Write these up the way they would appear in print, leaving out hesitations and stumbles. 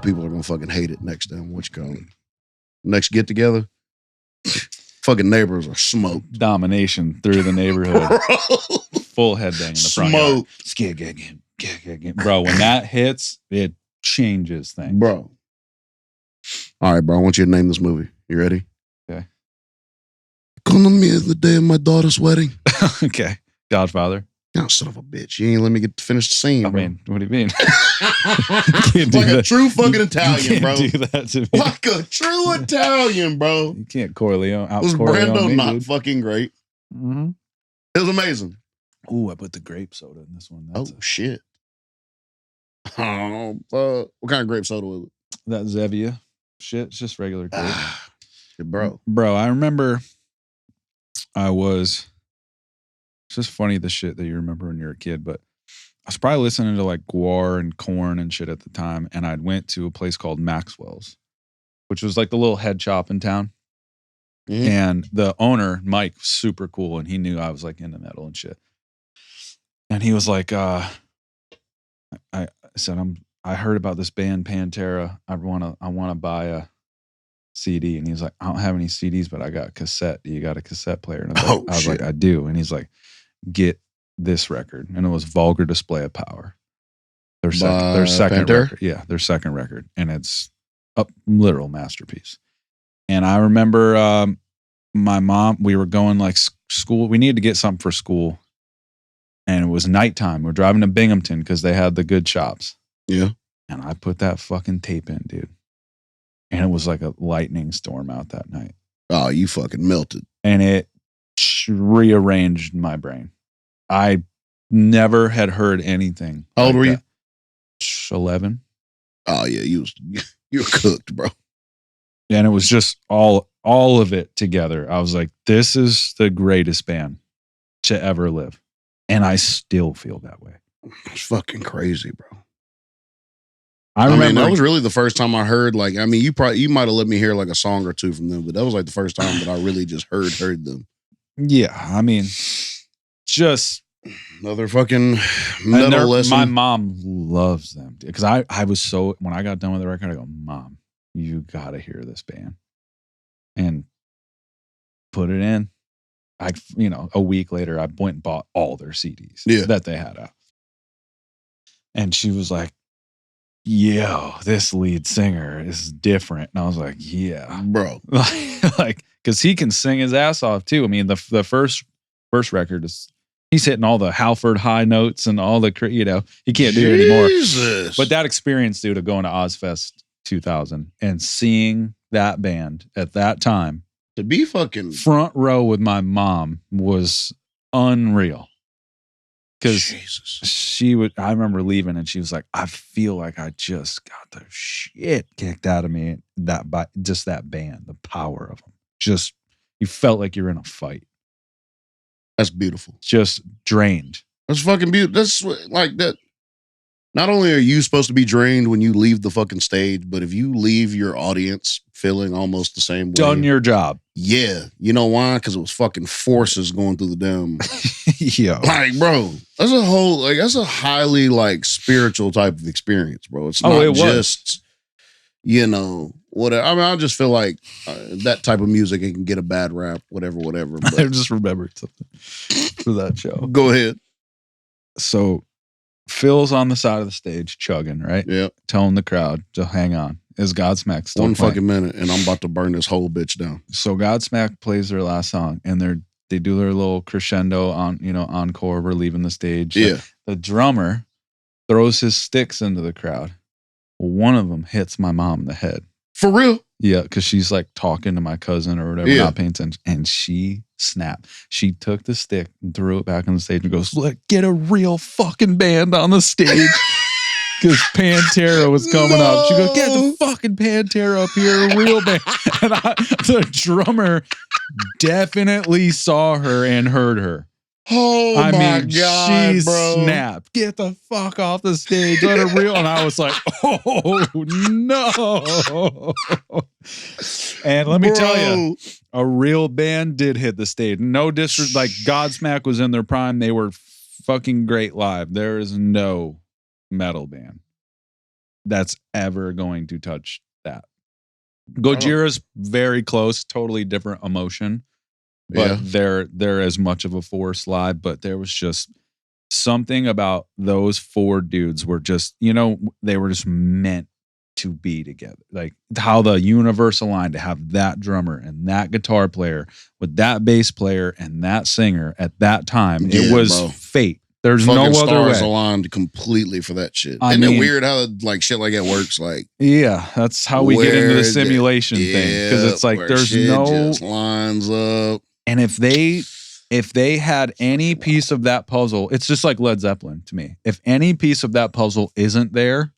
people are gonna fucking hate it next time. What you call it? Next get together. Fucking neighbors are smoked. Domination through the neighborhood. Full headbang in the front yard. Smoke. Bro, when that hits, it changes things. Bro. All right, bro. I want you to name this movie. You ready? Okay. Economy is the day of my daughter's wedding. Okay. Godfather. Oh, son of a bitch. You ain't let me get to finish the scene, I bro. mean, what do you mean? Like a true fucking Italian, bro. Do that to me. Like a true Italian, bro. You can't Corleone. Was Corleone Brando me, not dude. fucking great? Mm-hmm. It was amazing. Ooh, I put the grape soda in this one. That's Shit. Oh, fuck. What kind of grape soda was it? That Zevia shit. It's just regular grape. Bro. Bro, I remember it's just funny the shit that you remember when you were a kid, but I was probably listening to like Guar and Korn and shit at the time, and I went to a place called Maxwell's, which was like the little head shop in town. Mm-hmm. And the owner, Mike, was super cool, and he knew I was like into metal and shit. And he was like, I said, I heard about this band Pantera. I wanna buy a CD. And he's like, I don't have any CDs, but I got a cassette. You got a cassette player? And I was like, I do. And he's like, get this record. And it was Vulgar Display of Power. Their second Pantera? record. Yeah, their second record. And it's a literal masterpiece. And I remember my mom, we were going like school. We needed to get something for school. And it was nighttime. We're driving to Binghamton because they had the good shops. Yeah. And I put that fucking tape in, dude. And it was like a lightning storm out that night. Oh, you fucking melted. And it rearranged my brain. I never had heard anything. How old were you? 11. Oh, yeah. You were cooked, bro. And it was just all of it together. I was like, this is the greatest band to ever live. And I still feel that way. It's fucking crazy, bro. I remember that was really the first time I heard, like, I mean, you might have let me hear like a song or two from them, but that was like the first time that I really just heard them. Yeah, I mean, just another fucking metal lesson. My mom loves them because I was so, when I got done with the record, I go, Mom, you gotta hear this band, and put it in. A week later, I went and bought all their CDs that they had out, and she was like, yo, this lead singer is different. And I was like, yeah, bro. like, because he can sing his ass off too. I mean, the first record is, he's hitting all the Halford high notes and all the, he can't do it anymore. But that experience, dude, of going to Ozfest 2000 and seeing that band at that time, to be fucking front row with my mom, was unreal. Because I remember leaving and she was like, I feel like I just got the shit kicked out of me by just that band, the power of them. Just, you felt like you're in a fight. That's beautiful. Just drained. That's fucking beautiful. That's like that. Not only are you supposed to be drained when you leave the fucking stage, but if you leave your audience feeling almost the same way. Done your job. Yeah. You know why? Because it was fucking forces going through the damn. Yeah. Like, bro, that's a highly like spiritual type of experience, bro. It's not just, whatever. I mean, I just feel like that type of music, it can get a bad rap, whatever. But I just remembered something for that show. Go ahead. So Phil's on the side of the stage chugging, right? Yeah. Telling the crowd to hang on. Is Godsmack still One playing? fucking minute and I'm about to burn this whole bitch down. So Godsmack plays their last song and they do their little crescendo on, encore. We're leaving the stage. Yeah. The drummer throws his sticks into the crowd. One of them hits my mom in the head. For real? Yeah, because she's like talking to my cousin or whatever, not paying attention, and she snapped. She took the stick and threw it back on the stage and goes, "Look, get a real fucking band on the stage." Because Pantera was coming up. She goes, "Get the fucking Pantera up here, a real band." And the drummer definitely saw her and heard her. Oh, my God, she bro. snapped. Get the fuck off the stage. Let her real. And I was like, oh, no. And let me tell you, a real band did hit the stage. No disrespect. Like, Godsmack was in their prime. They were fucking great live. There is no metal band that's ever going to touch that. Gojira's very close, totally different emotion, but they're as much of a force live. But there was just something about those four dudes were just, they were just meant to be together. Like how the universe aligned to have that drummer and that guitar player with that bass player and that singer at that time. It was fate. There's fucking no other stars way. Aligned completely for that shit. Isn't it weird how like shit like that works? Like, yeah, that's how we get into the simulation thing, because it's like there's no just lines up. And if they had any piece of that puzzle, it's just like Led Zeppelin to me. If any piece of that puzzle isn't there,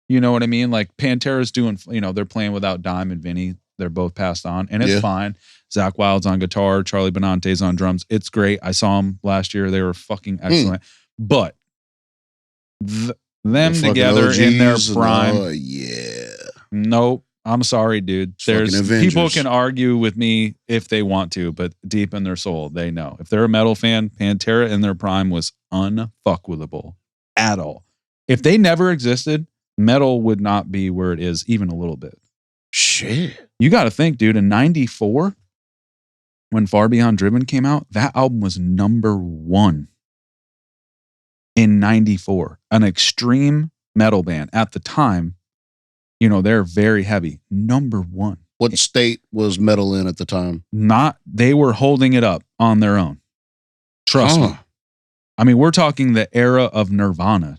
you know what I mean? Like Pantera's doing, they're playing without Dime and Vinny. They're both passed on, and it's fine. Zach Wilde's on guitar, Charlie Benante's on drums. It's great. I saw them last year. They were fucking excellent. But them together in their prime, nope. I'm sorry, dude. There's people can argue with me if they want to, but deep in their soul, they know. If they're a metal fan, Pantera in their prime was unfuckwithable at all. If they never existed, metal would not be where it is even a little bit. Shit. You got to think, dude, in 94, when Far Beyond Driven came out, that album was number 1 in 94. An extreme metal band at the time, they're very heavy. Number 1. What state was metal in at the time? They were holding it up on their own. Trust me. I mean, we're talking the era of Nirvana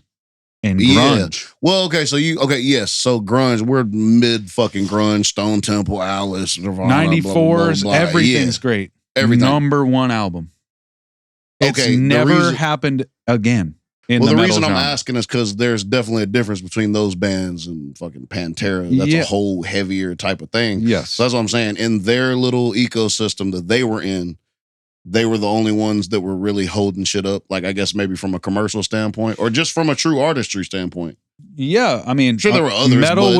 and grunge. Yeah. Well, okay, so yes. So grunge, we're mid fucking grunge, Stone Temple, Alice, Nirvana. 94's, everything's great. Everything. Number 1 album. It's never happened again. The reason I'm asking is because there's definitely a difference between those bands and fucking Pantera. That's a whole heavier type of thing. Yes. So that's what I'm saying. In their little ecosystem that they were in, they were the only ones that were really holding shit up. Like, I guess maybe from a commercial standpoint or just from a true artistry standpoint. Yeah. I mean, sure there were others. Metal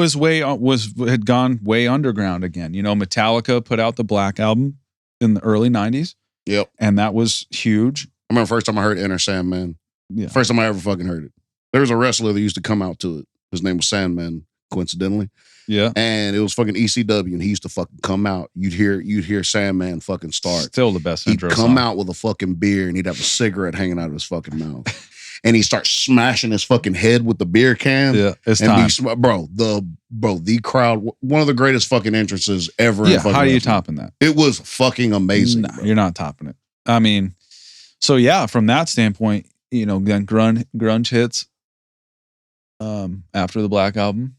had gone way underground again. Metallica put out the Black Album in the early 90s. Yep. And that was huge. I remember the first time I heard Enter Sandman. Yeah. First time I ever fucking heard it. There was a wrestler that used to come out to it. His name was Sandman, coincidentally. Yeah. And it was fucking ECW, and he used to fucking come out. You'd hear Sandman fucking start. Still the best intro He'd come out with a fucking beer, and he'd have a cigarette hanging out of his fucking mouth. And he'd start smashing his fucking head with the beer can. Yeah, it's time. The crowd, one of the greatest fucking entrances ever. Yeah, how are you topping that? It was fucking amazing. No, you're not topping it. I mean, so yeah, from that standpoint, then grunge hits after the Black Album.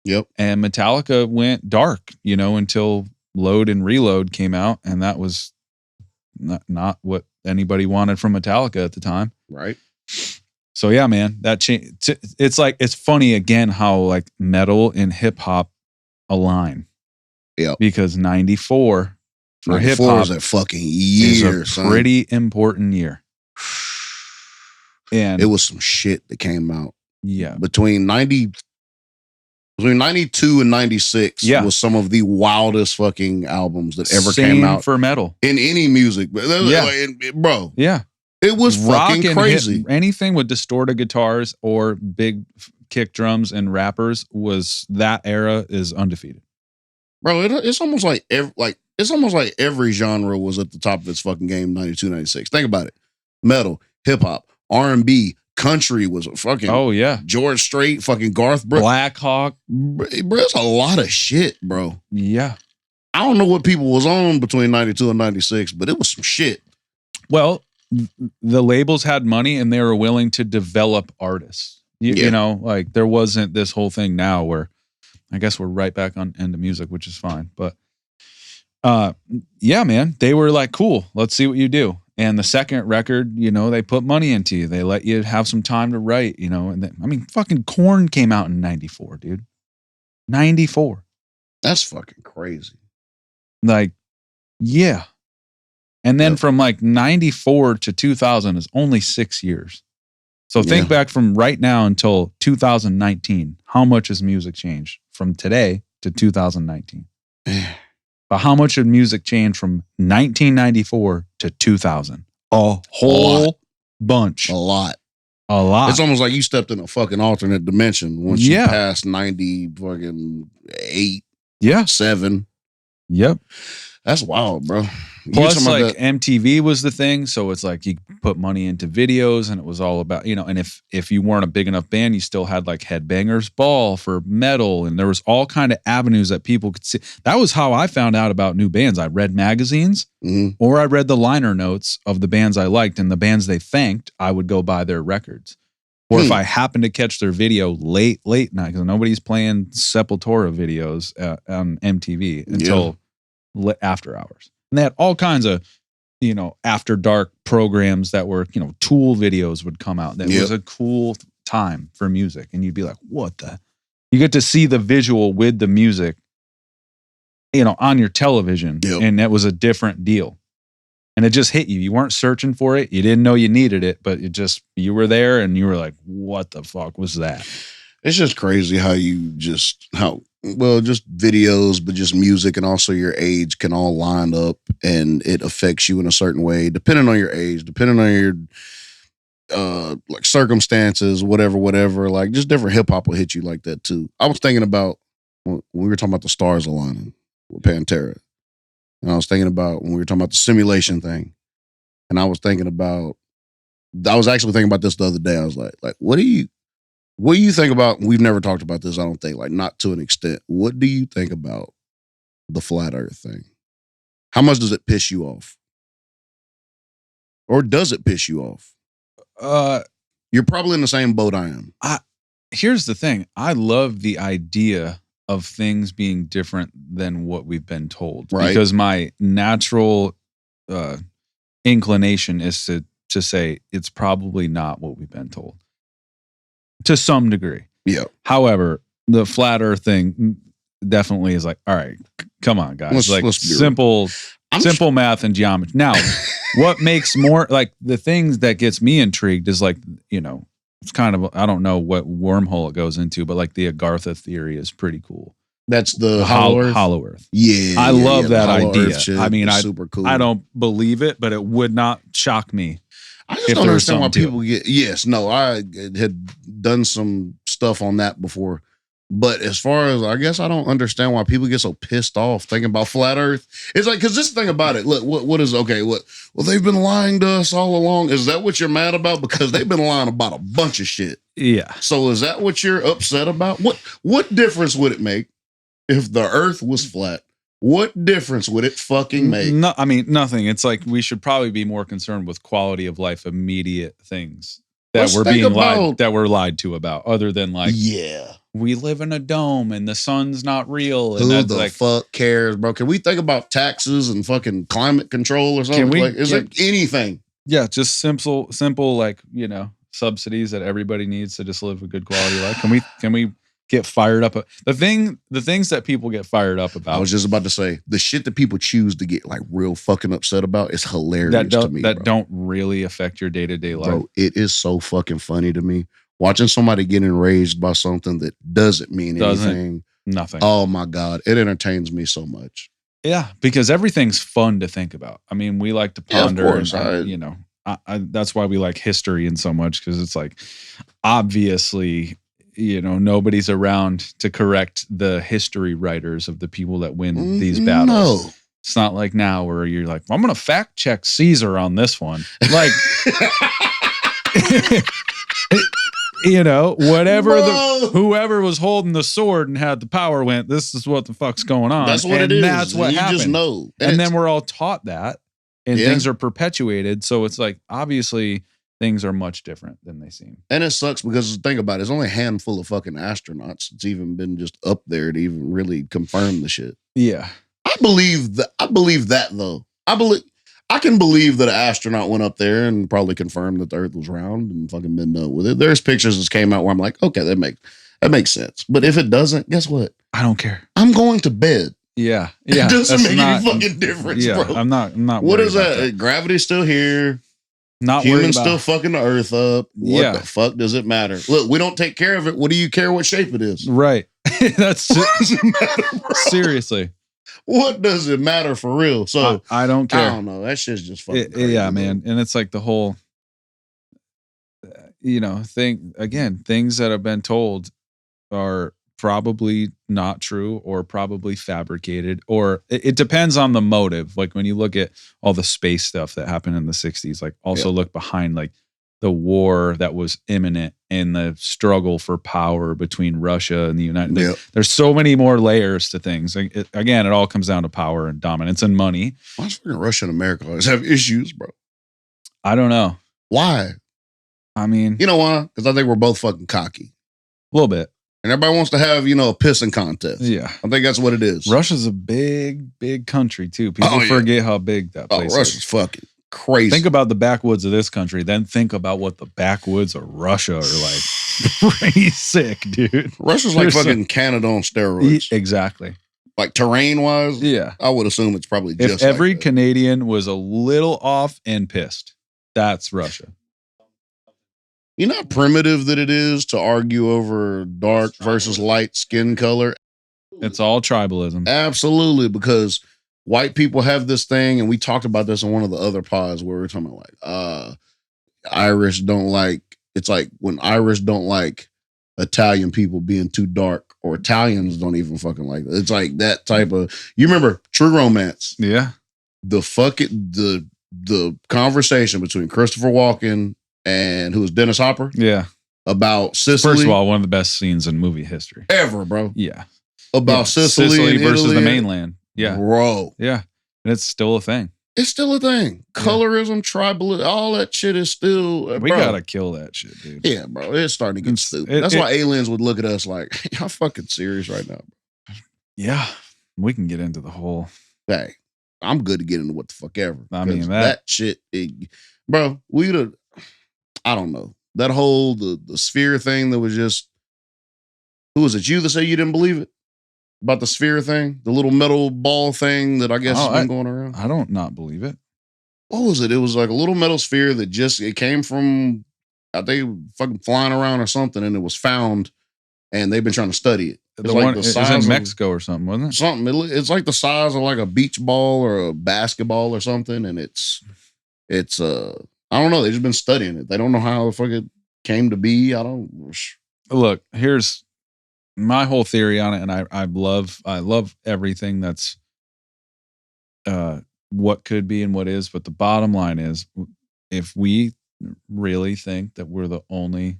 Yep. And Metallica went dark, until Load and Reload came out, and that was not what anybody wanted from Metallica at the time. Right. So yeah, man, that changed. It's funny again how like metal and hip hop align. Yeah. Because 94 for hip hop is a fucking year. Is a pretty important year. And it was some shit that came out. Yeah. Between 92 and 96 was some of the wildest fucking albums that ever came out for metal in any music. Yeah. Bro. Yeah. It was fucking crazy. Anything with distorted guitars or big kick drums and rappers that era is undefeated. Bro, it's almost like every genre was at the top of its fucking game 92, 96. Think about it. Metal, hip hop, R&B, country was a fucking George Strait, fucking Garth Brooks, Black Hawk. Bro, it's a lot of shit, bro. Yeah. I don't know what people was on between 92 and 96, but it was some shit. Well, the labels had money and they were willing to develop artists. You know, like there wasn't this whole thing now where I guess we're right back on into music, which is fine. But yeah, man, they were like, cool, let's see what you do. And the second record, they put money into you. They let you have some time to write, and then, I mean, fucking Korn came out in 94, dude. 94. That's fucking crazy. Like, yeah. And then from like 94 to 2000 is only 6 years. So think back from right now until 2019. How much has music changed from today to 2019? But how much did music change from 1994 to 2000? A whole bunch. A lot. A lot. It's almost like you stepped in a fucking alternate dimension once you passed 90 fucking 8, 7. Yep. That's wild, bro. Plus, like MTV was the thing, so it's like you put money into videos, and it was all about, you know. And if you weren't a big enough band, you still had like Headbangers Ball for metal, and there was all kind of avenues that people could see. That was how I found out about new bands. I read magazines, or I read the liner notes of the bands I liked, and the bands they thanked, I would go buy their records. Or if I happened to catch their video late night, because nobody's playing Sepultura videos on MTV until after hours. And they had all kinds of, you know, after dark programs that were, you know, Tool videos would come out. That was a cool time for music. And you'd be like, what the? You get to see the visual with the music, you know, on your television. And that was a different deal. And it just hit you. You weren't searching for it. You didn't know you needed it, but it just, you were there and you were like, what the fuck was that? It's just crazy how just videos, but just music and also your age can all line up and it affects you in a certain way, depending on your age, depending on your like circumstances, whatever. Like just different hip hop will hit you like that too. I was thinking about when we were talking about the stars aligning with Pantera. And I was thinking about when we were talking about the simulation thing. And I was actually thinking about this the other day. I was like, what do you think about, we've never talked about this, I don't think, like not to an extent. What do you think about the flat earth thing? How much does it piss you off? Or does it piss you off? You're probably in the same boat I am. Here's the thing. I love the idea of things being different than what we've been told. Right. Because my natural inclination is to say it's probably not what we've been told. To some degree. Yeah. However, the flat earth thing definitely is like, all right, come on, guys. Let's simple math and geometry. Now, what makes more, like the things that gets me intrigued is like, you know, it's kind of, I don't know what wormhole it goes into, but like the Agartha theory is pretty cool. That's the hollow earth. Yeah. I love that idea. I mean, super cool. I don't believe it, but it would not shock me. I just don't understand why people get, I had done some stuff on that before. But as far as, I guess I don't understand why people get so pissed off thinking about flat earth. It's like, because this thing about it, look, well, they've been lying to us all along. Is that what you're mad about? Because they've been lying about a bunch of shit. Yeah. So is that what you're upset about? What difference would it make if the earth was flat? What difference would it fucking make? No, I mean, nothing. It's like we should probably be more concerned with quality of life, immediate things that we're lied to about, other than like, we live in a dome and the sun's not real. And who the fuck cares, bro? Can we think about taxes and fucking climate control or something? Is there anything? Yeah, just simple, like, you know, subsidies that everybody needs to just live a good quality life. Can we get fired up? The things that people get fired up about. I was just about to say, the shit that people choose to get like real fucking upset about is hilarious to me. That don't really affect your day-to-day life. Bro, it is so fucking funny to me. Watching somebody get enraged by something that doesn't mean anything. Nothing. Oh my God. It entertains me so much. Yeah, because everything's fun to think about. I mean, we like to ponder. Yeah, of course. You know, that's why we like history and so much, because it's like, obviously, you know, nobody's around to correct the history writers of the people that win these battles. No. It's not like now where you're like, well, I'm going to fact check Caesar on this one. Like, you know, whoever was holding the sword and had the power went, this is what the fuck's going on. That's what it is. That's what happened. You just know. And then we're all taught that, and things are perpetuated. So it's like, obviously, things are much different than they seem. And it sucks because, think about it, there's only a handful of fucking astronauts that's even been just up there to even really confirm the shit. Yeah. I believe that though. I can believe that an astronaut went up there and probably confirmed that the earth was round and fucking been done with it. There's pictures that came out where I'm like, okay, that makes sense. But if it doesn't, guess what? I don't care. I'm going to bed. Yeah. It doesn't make any fucking difference, bro. I'm not what is that? Gravity's still here. Not humans still fucking the earth up. What the fuck does it matter? Look, we don't take care of it. What do you care what shape it is? Right. That's what does it matter, bro? Seriously. What does it matter for real? So I don't care. I don't know. That shit's just fucking crazy, man. And it's like the whole, things that have been told are probably not true or probably fabricated, or it depends on the motive. Like when you look at all the space stuff that happened in the 60s, like also look behind like the war that was imminent and the struggle for power between Russia and the United States. There's so many more layers to things. Like it all comes down to power and dominance and money. Why does fucking Russia and America always have issues, bro? I don't know. Why? I mean, you know why? Because I think we're both fucking cocky. A little bit. And everybody wants to have, a pissing contest. Yeah. I think that's what it is. Russia's a big, big country too. People forget how big that place is. Russia's fucking crazy. Think about the backwoods of this country, then think about what the backwoods of Russia are like. Pretty sick, dude. Russia's like fucking Canada on steroids. Exactly. Like terrain-wise, I would assume it's probably just if every Canadian was a little off and pissed, that's Russia. You know how primitive that it is to argue over dark versus light skin color? It's all tribalism. Absolutely, because white people have this thing, and we talked about this on one of the other pods where we were talking about like, Irish don't like, it's like when Irish don't like Italian people being too dark, or Italians don't even fucking like it. It's like that type of, you remember True Romance? Yeah. The conversation between Christopher Walken and who was Dennis Hopper? Yeah. About Sicily. First of all, one of the best scenes in movie history. Ever, bro. Yeah. About Sicily versus Italy. The mainland. Yeah. Bro. Yeah. And it's still a thing. It's still a thing. Colorism, tribalism, all that shit is still... we gotta kill that shit, dude. Yeah, bro. It's starting to get stupid. That's why aliens would look at us like, y'all fucking serious right now, bro. Yeah. We can get into the whole... Hey, I'm good to get into what the fuck ever. I mean, that shit... bro, I don't know. That whole, the sphere thing that was just... Who was it? You that said you didn't believe it? About the sphere thing? The little metal ball thing that I guess has been going around? I don't not believe it. What was it? It was like a little metal sphere that it came from, I think, fucking flying around or something, and it was found, and they've been trying to study it. It's like the size in Mexico or something, wasn't it? Something. It's like the size of like a beach ball or a basketball or something, and it's I don't know. They've just been studying it. They don't know how the fuck it came to be. Look, here's my whole theory on it, and I love everything that's what could be and what is, but the bottom line is, if we really think that we're the only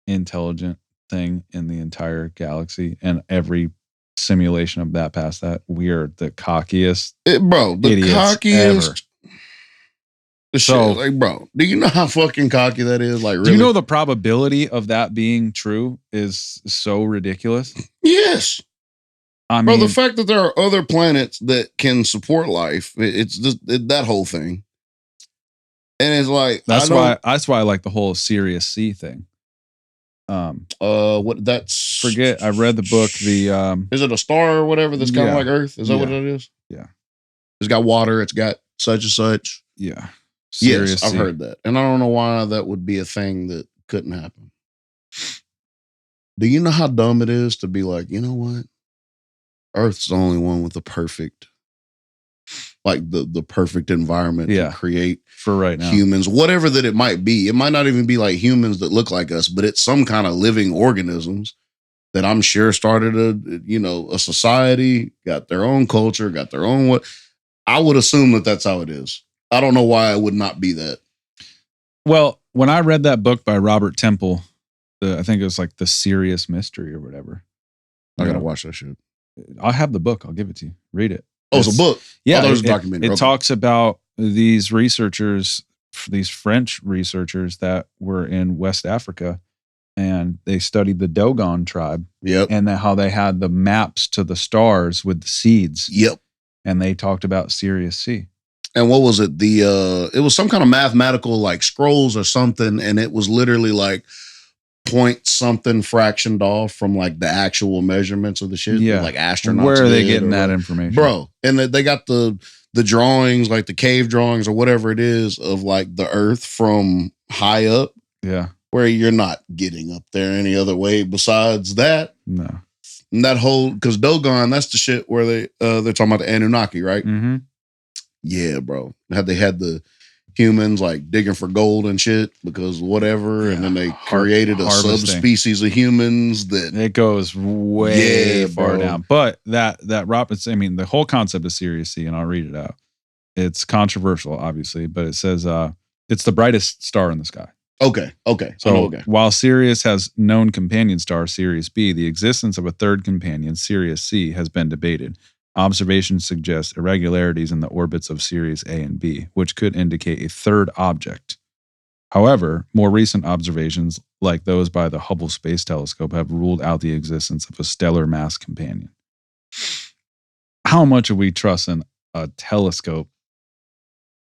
intelligent thing in the entire galaxy, and every simulation of that past that, we are the cockiest idiots ever. So, like, bro, do you know how fucking cocky that is? Like, really? Do you know the probability of that being true is so ridiculous? Yes. I mean, bro, the fact that there are other planets that can support life, it's just that whole thing. And it's like, that's why I like the whole Sirius C thing. What that's forget. I read the book. Is it a star or whatever that's kind of like Earth? Is that what it is? Yeah. It's got water. It's got such and such. Yeah. Yes, I've heard that. And I don't know why that would be a thing that couldn't happen. Do you know how dumb it is to be like, you know what? Earth's the only one with the perfect, like the perfect environment to create for right now humans, whatever that it might be. It might not even be like humans that look like us, but it's some kind of living organisms that I'm sure started a society, got their own culture, got their own what. I would assume that that's how it is. I don't know why it would not be that. Well, when I read that book by Robert Temple, I think it was like The Serious Mystery or whatever. I gotta watch that shit. I have the book. I'll give it to you. Read it. Oh, it's a book? Yeah. It was a documentary. It talks about these researchers, these French researchers that were in West Africa, and they studied the Dogon tribe. Yep. And how they had the maps to the stars with the seeds. Yep. And they talked about Sirius C. And what was it? It was some kind of mathematical like scrolls or something, and it was literally like point something fractioned off from like the actual measurements of the shit. Yeah, like astronauts. Where are they getting that information, bro? And they got the drawings, like the cave drawings or whatever it is, of like the Earth from high up. Yeah, where you're not getting up there any other way besides that. No, and that whole because Dogon, that's the shit where they're talking about the Anunnaki, right? Mm-hmm. Yeah, bro. They had the humans like digging for gold and shit because whatever, and then they created a subspecies of humans that it goes way far down. But that Robinson, I mean, the whole concept of Sirius C, and I'll read it out. It's controversial, obviously, but it says it's the brightest star in the sky. Okay. So while Sirius has known companion star Sirius B, the existence of a third companion, Sirius C, has been debated. Observations suggest irregularities in the orbits of Sirius A and B, which could indicate a third object. However, more recent observations, like those by the Hubble Space Telescope, have ruled out the existence of a stellar mass companion. How much are we trusting a telescope?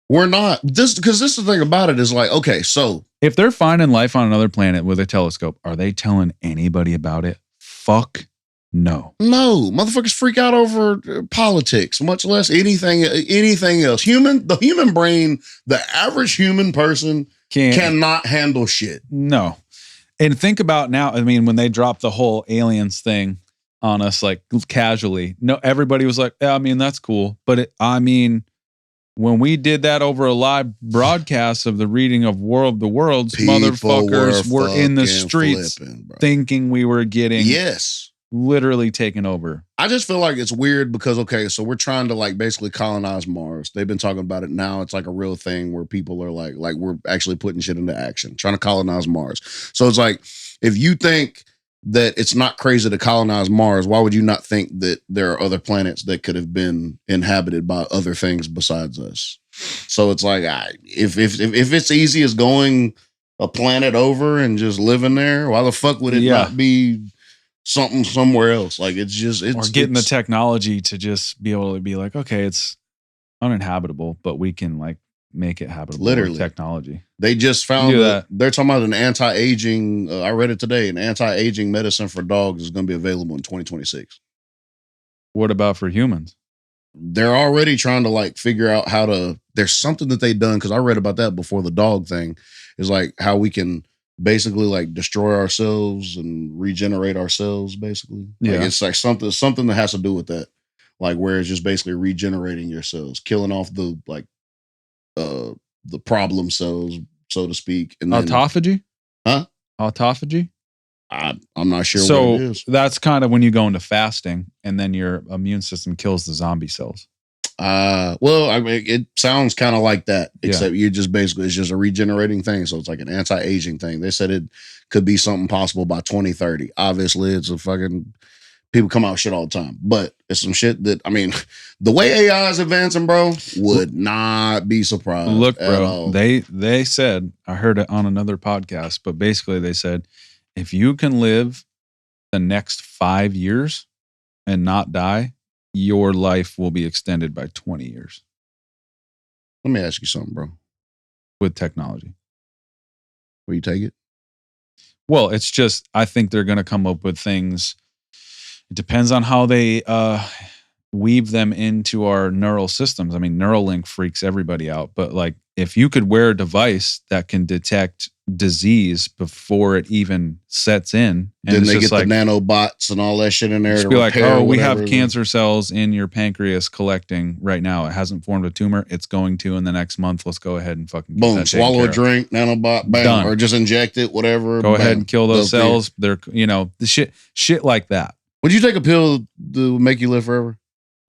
We're not. Because this is the thing about it is like, okay, so if they're finding life on another planet with a telescope, are they telling anybody about it? Fuck no. No. Motherfuckers freak out over politics, much less anything else. The human brain, the average human person cannot handle shit. No. And think about now, I mean, when they dropped the whole aliens thing on us, like casually, no, everybody was like, yeah, I mean, that's cool. But when we did that over a live broadcast of the reading of War of the Worlds, motherfuckers were in the streets thinking we were getting literally taken over. I just feel like it's weird because, okay, so we're trying to like basically colonize Mars. They've been talking about it now. It's like a real thing where people are like we're actually putting shit into action, trying to colonize Mars. So it's like, if you think that it's not crazy to colonize Mars, why would you not think that there are other planets that could have been inhabited by other things besides us? So it's like, if it's easy as going a planet over and just living there, why the fuck would it not be something somewhere else? Like it's getting the technology to just be able to be like, okay, it's uninhabitable, but we can like make it habitable. Literally, with technology. They just found that they're talking about an anti-aging. I read it today. An anti-aging medicine for dogs is going to be available in 2026. What about for humans? They're already trying to like figure out how to. There's something that they've done, because I read about that before. The dog thing is like how we can basically like destroy ourselves and regenerate ourselves. Basically, like it's like something that has to do with that. Like where it's just basically regenerating yourselves, killing off the like. The problem cells, so to speak. And then, autophagy? Huh? Autophagy? I'm not sure so what it is. That's kind of when you go into fasting and then your immune system kills the zombie cells. Well, I mean, it sounds kind of like that, except you just basically, it's just a regenerating thing. So it's like an anti-aging thing. They said it could be something possible by 2030. Obviously, it's a fucking... People come out with shit all the time, but it's some shit that, I mean, the way AI is advancing, bro, would not be surprised. Look, bro, they said, I heard it on another podcast, but basically they said, if you can live the next 5 years and not die, your life will be extended by 20 years. Let me ask you something, bro. With technology. Will you take it? Well, it's just, I think they're going to come up with things. It depends on how they weave them into our neural systems. I mean, Neuralink freaks everybody out, but like if you could wear a device that can detect disease before it even sets in, and then they get like the nanobots and all that shit in there to be like, oh, we have cancer cells in your pancreas collecting right now. It hasn't formed a tumor. It's going to in the next month. Let's go ahead and fucking get boom, swallow a drink, nanobot, bam, done. Or just inject it, whatever. Go ahead and kill those cells. They're, the shit like that. Would you take a pill to make you live forever?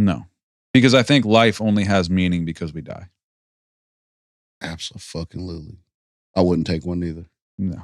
No, because I think life only has meaning because we die. Absolutely. I wouldn't take one either. No.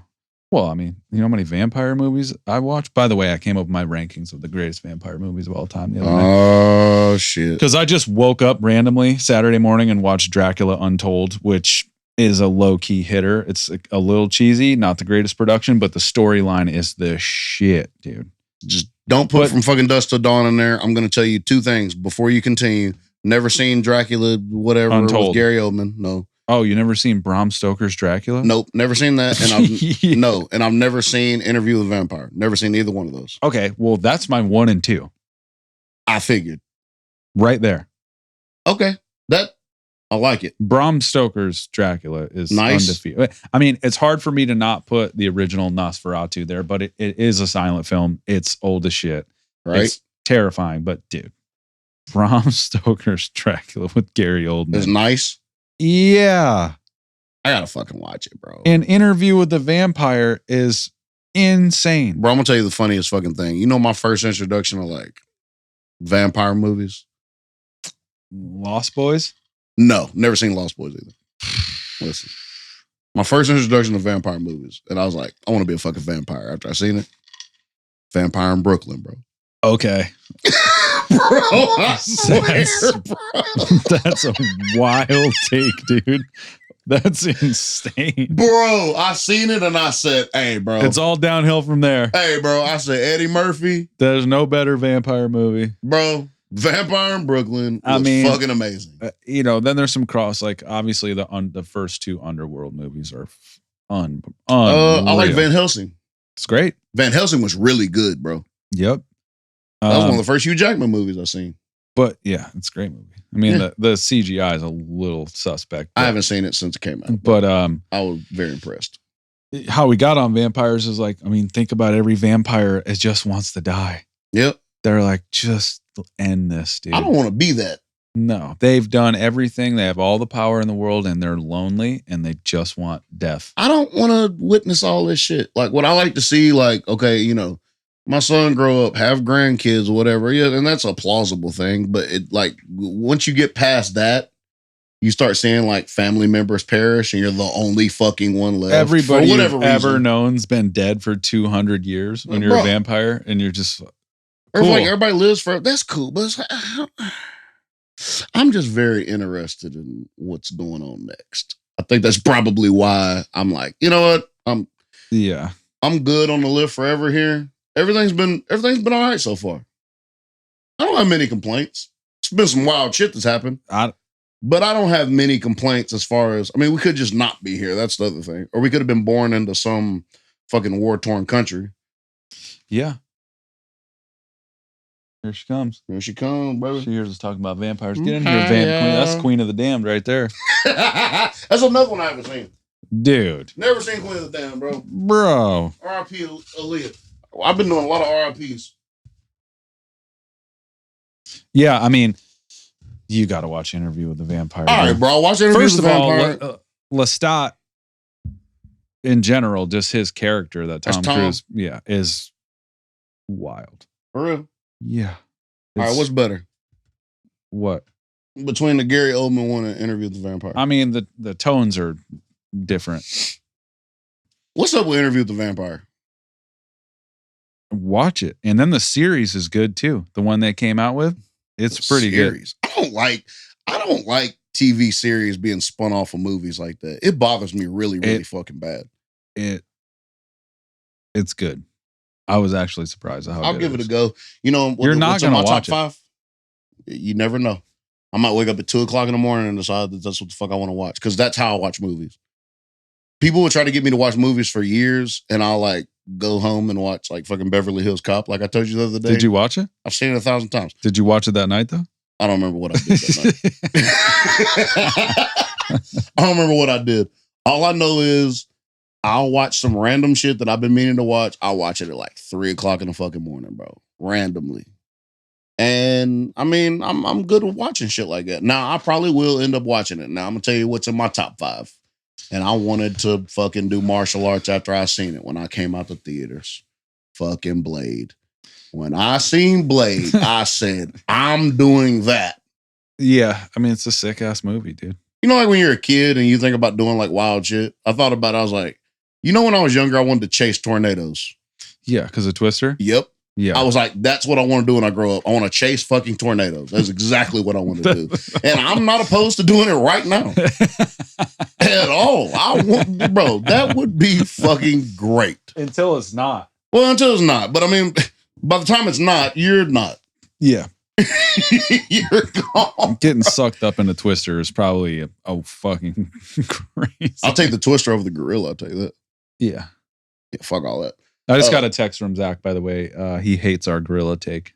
Well, I mean, you know how many vampire movies I watched? By the way, I came up with my rankings of the greatest vampire movies of all time the other night. Oh, shit. Because I just woke up randomly Saturday morning and watched Dracula Untold, which is a low-key hitter. It's a little cheesy, not the greatest production, but the storyline is the shit, dude. Just don't put From Fucking Dusk Till Dawn in there. I'm going to tell you two things before you continue. Never seen Dracula, whatever, Untold. With Gary Oldman. No. Oh, you never seen Bram Stoker's Dracula? Nope, never seen that. And I've never seen Interview with a Vampire. Never seen either one of those. Okay, well, that's my 1 and 2. I figured. Right there. Okay, I like it. Bram Stoker's Dracula is nice. Undefeated. I mean, it's hard for me to not put the original Nosferatu there, but it is a silent film. It's old as shit. Right? It's terrifying, but dude, Bram Stoker's Dracula with Gary Oldman is nice. Yeah. I gotta fucking watch it, bro. An Interview with the Vampire is insane. Bro, I'm gonna tell you the funniest fucking thing. You know my first introduction to like vampire movies? Lost Boys? No, never seen Lost Boys either. Listen. My first introduction to vampire movies, and I was like, I want to be a fucking vampire after I seen it. Vampire in Brooklyn, bro. Okay. Bro, I swear, bro. That's a wild take, dude. That's insane. Bro, I seen it and I said, hey, bro. It's all downhill from there. Hey, bro, I said Eddie Murphy. There's no better vampire movie. Bro, Vampire in Brooklyn was fucking amazing. Then there's some cross, like obviously the first two Underworld movies are unreal. I like Van Helsing. It's great. Van Helsing was really good, bro. Yep. That was one of the first Hugh Jackman movies I've seen. But yeah, it's a great movie. I mean, the CGI is a little suspect. I haven't seen it since it came out. But I was very impressed. How we got on vampires is like, I mean, think about every vampire that just wants to die. Yep. They're like, just end this, dude. I don't want to be that. No, they've done everything. They have all the power in the world and they're lonely and they just want death. I don't want to witness all this shit. Like what I like to see, like, okay, my son grow up, have grandkids or whatever. Yeah, and that's a plausible thing. But it like once you get past that, you start seeing like family members perish and you're the only fucking one left. Everybody you've ever known's been dead for 200 years when you're a vampire and you're just cool. Like everybody lives forever. That's cool. But I'm just very interested in what's going on next. I think that's probably why I'm like, you know what? I'm good on the live forever here. Everything's been all right so far. I don't have many complaints. It's been some wild shit that's happened. But I don't have many complaints as far as, I mean, we could just not be here. That's the other thing. Or we could have been born into some fucking war-torn country. Yeah. Here she comes. Here she comes, baby. She hears us talking about vampires. Get in here, Queen. That's Queen of the Damned right there. That's another one I haven't seen. Dude. Never seen Queen of the Damned, bro. Bro. R.I.P. Aaliyah. I've been doing a lot of R.I.Ps. Yeah, I mean, you got to watch Interview with the Vampire. All right, bro. Watch Interview with the Vampire. First of all, Lestat, in general, just his character that Tom Cruise, is wild. For real? Yeah. All right, what's better? What? Between the Gary Oldman one and Interview with the Vampire. I mean, the tones are different. What's up with Interview with the Vampire? Watch it. And then the series is good too. The one they came out with, it's pretty good. I don't like TV series being spun off of movies like that. It bothers me really, really fucking bad. It's good. I was actually surprised at how I'll give it a go. You know, you're not going to watch top 5? You never know. I might wake up at 2:00 in the morning and decide that that's what the fuck I want to watch. Because that's how I watch movies. People would try to get me to watch movies for years, and I'll like go home and watch like fucking Beverly Hills Cop, like I told you the other day. Did you watch it? I've seen it 1,000 times. Did you watch it that night though? I don't remember what I did that night. I don't remember what I did. All I know is I'll watch some random shit that I've been meaning to watch. I'll watch it at like 3:00 in the fucking morning, bro. Randomly. And I mean, I'm good with watching shit like that. Now, I probably will end up watching it. Now, I'm going to tell you what's in my top 5. And I wanted to fucking do martial arts after I seen it when I came out the theaters. Fucking Blade. When I seen Blade, I said, I'm doing that. Yeah. I mean, it's a sick ass movie, dude. You know, like when you're a kid and you think about doing like wild shit. I thought about it. I was like, you know, when I was younger, I wanted to chase tornadoes. Yeah. Because of Twister? Yep. Yeah. I was like, that's what I want to do when I grow up. I want to chase fucking tornadoes. That's exactly what I want to do. And I'm not opposed to doing it right now. At all. Bro, that would be fucking great. Until it's not. Well, until it's not. But I mean, by the time it's not, you're not. Yeah. You're gone. Getting sucked up into Twister is probably a fucking crazy. I'll take the Twister over the gorilla, I'll tell you that. Yeah. Yeah, fuck all that. I just got a text from Zach, by the way. He hates our gorilla take.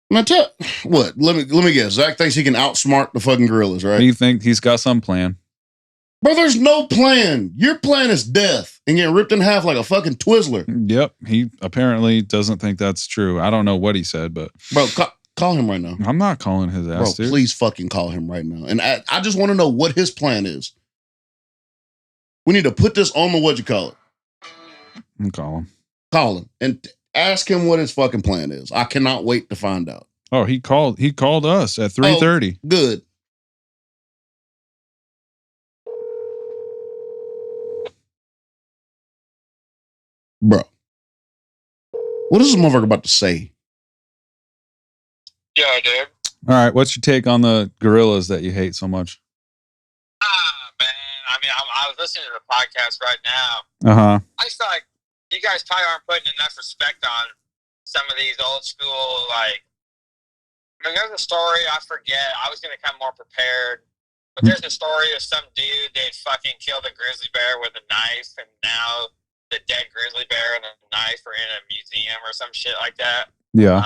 What? Let me guess. Zach thinks he can outsmart the fucking gorillas, right? Do you think he's got some plan? Bro, there's no plan. Your plan is death and getting ripped in half like a fucking Twizzler. Yep. He apparently doesn't think that's true. I don't know what he said, but... Bro, call him right now. I'm not calling his ass, Bro, dude. Please fucking call him right now. And I just want to know what his plan is. We need to put this on the whatchamacallit. Call him and ask him what his fucking plan is. I cannot wait to find out. Oh, he called us at 3:30. Oh, good. Bro, what is this motherfucker about to say? Yeah, dude. All right, what's your take on the gorillas that you hate so much? Man, I mean, I was listening to the podcast right now. I just feel like you guys probably aren't putting enough respect on some of these old school, like, I mean, there's a story, I forget, I was going to come more prepared, but there's a story of some dude that fucking killed a grizzly bear with a knife, and now the dead grizzly bear and the knife are in a museum or some shit like that. Yeah.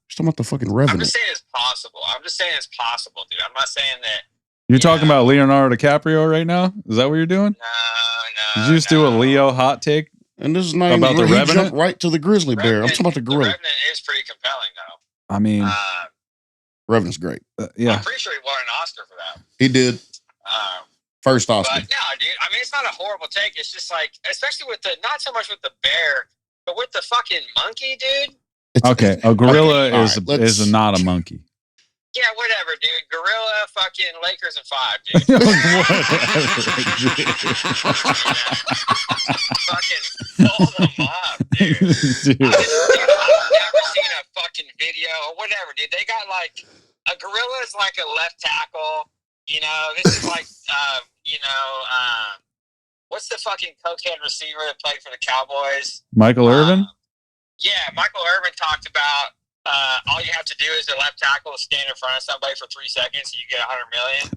Just talking about the fucking Revenant. I'm just saying it's possible. Dude. I'm not saying that. You're talking about Leonardo DiCaprio right now? Is that what you're doing? No. Did you just do a Leo hot take? And this is not about the Revenant? Jumped right to the grizzly bear. I'm talking about the gorilla. The Revenant is pretty compelling, though. I mean, Revenant's great. Yeah. I'm pretty sure he won an Oscar for that. He did. First Oscar. But no, dude. I mean, it's not a horrible take. It's just like, especially with not so much with the bear, but with the fucking monkey, dude. Okay, a gorilla is not a monkey. Yeah, whatever, dude. Gorilla, fucking Lakers in 5, dude. Fucking pull them up, dude. Dude. I've never seen a fucking video or whatever, dude. They got like a gorilla is like a left tackle. You know, this is like, what's the fucking cokehead receiver that played for the Cowboys? Michael Irvin? Yeah, Michael Irvin talked about all you have to do is the left tackle stand in front of somebody for 3 seconds and you get $100 million.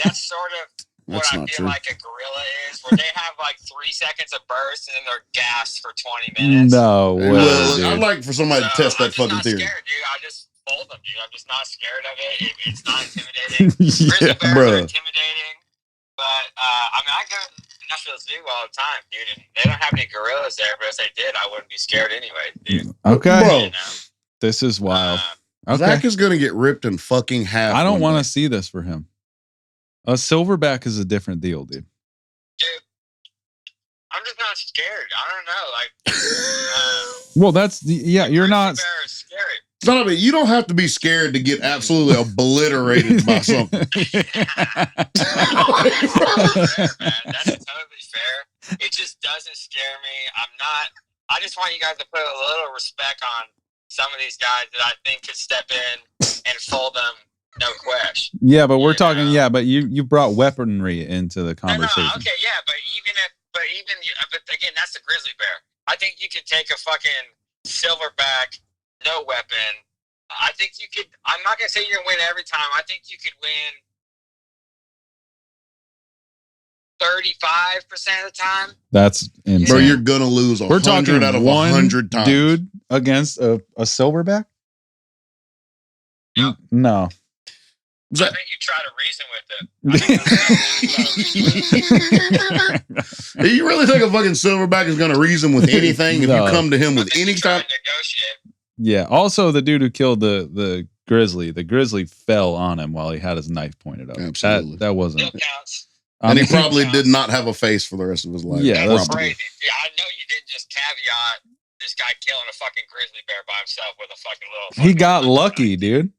That's sort of what I feel like a gorilla is, where they have like 3 seconds of burst and then they're gassed for 20 minutes. No way. Well, I'd like for somebody to test that fucking theory. I'm not scared, dude. I just fold them, dude. I'm just not scared of it. It's not intimidating. Grizzly bears are intimidating. But, I mean, I go to Nashville Zoo all the time, dude, and they don't have any gorillas there, but if they did, I wouldn't be scared anyway, dude. Okay. Bro. You know? This is wild. Okay. Zach is going to get ripped in fucking half. I don't want to see this for him. A silverback is a different deal, dude. Dude, I'm just not scared. I don't know. Like, well, that's you're not. Bear is scary. Son of a, you don't have to be scared to get absolutely obliterated by something. That's fair, man. That's totally fair. It just doesn't scare me. I just want you guys to put a little respect on some of these guys that I think could step in and fold them, no question. Yeah, but we're talking. Yeah, but you brought weaponry into the conversation. No, okay, yeah, but again, that's the grizzly bear. I think you could take a fucking silverback, no weapon. I think you could. I'm not gonna say you're gonna win every time. I think you could win 35% of the time. That's insane. Bro, you're gonna lose 100 out of 100 times. Dude against a silverback? Yep. No. I think you try to reason with it. Do you really think a fucking silverback is gonna reason with anything if you come to him with any kind of negotiate? Yeah. Also, the dude who killed the grizzly fell on him while he had his knife pointed up. Absolutely. That wasn't. Still counts. And he probably did not have a face for the rest of his life. Yeah, that's crazy. Yeah, I know you didn't just caveat this guy killing a fucking grizzly bear by himself with a fucking little. He got lucky, dude.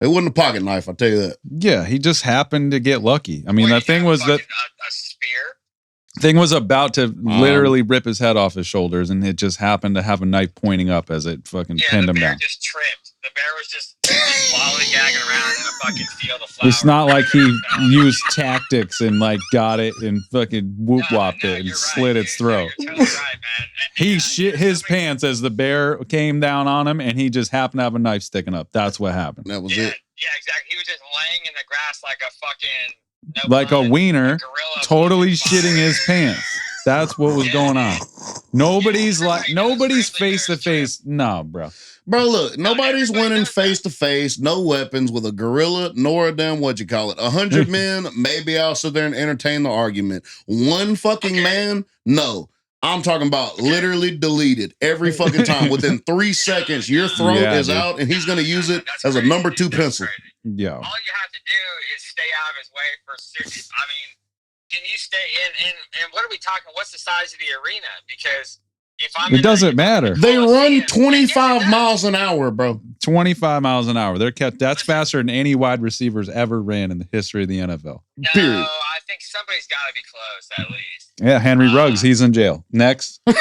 It wasn't a pocket knife, I'll tell you that. Yeah, he just happened to get lucky. I mean, the thing was that a spear. Thing was about to literally rip his head off his shoulders, and it just happened to have a knife pointing up as it fucking pinned him down. The bear just tripped. The bear was just lollygagging around in a fucking field of flowers. It's not like he used tactics and like got it and fucking whoop-whopped it and slit its throat. You're totally right, man. He shit his pants as the bear came down on him, and he just happened to have a knife sticking up. That's what happened. That was it. Yeah, exactly. He was just laying in the grass like a fucking... like a wiener, totally shitting his pants. That's what was going on. Nobody's face to face. No, bro. Bro, look, nobody's winning face to face, no weapons with a gorilla, nor a damn 100 men. Maybe I'll sit there and entertain the argument. One fucking man, no. I'm talking about literally deleted every fucking time. Within 3 seconds, your throat is out, and he's going to use it as a number 2 pencil. Yeah. All you have to do is stay out of his way for 6. I mean, can you stay in? And what are we talking? What's the size of the arena? Because if I'm, it doesn't matter. They run 25 miles an hour, bro. 25 miles an hour. That's faster than any wide receivers ever ran in the history of the NFL. No, Period. I think somebody's got to be close at least. Yeah, Henry Ruggs, he's in jail. Next. Yeah, no,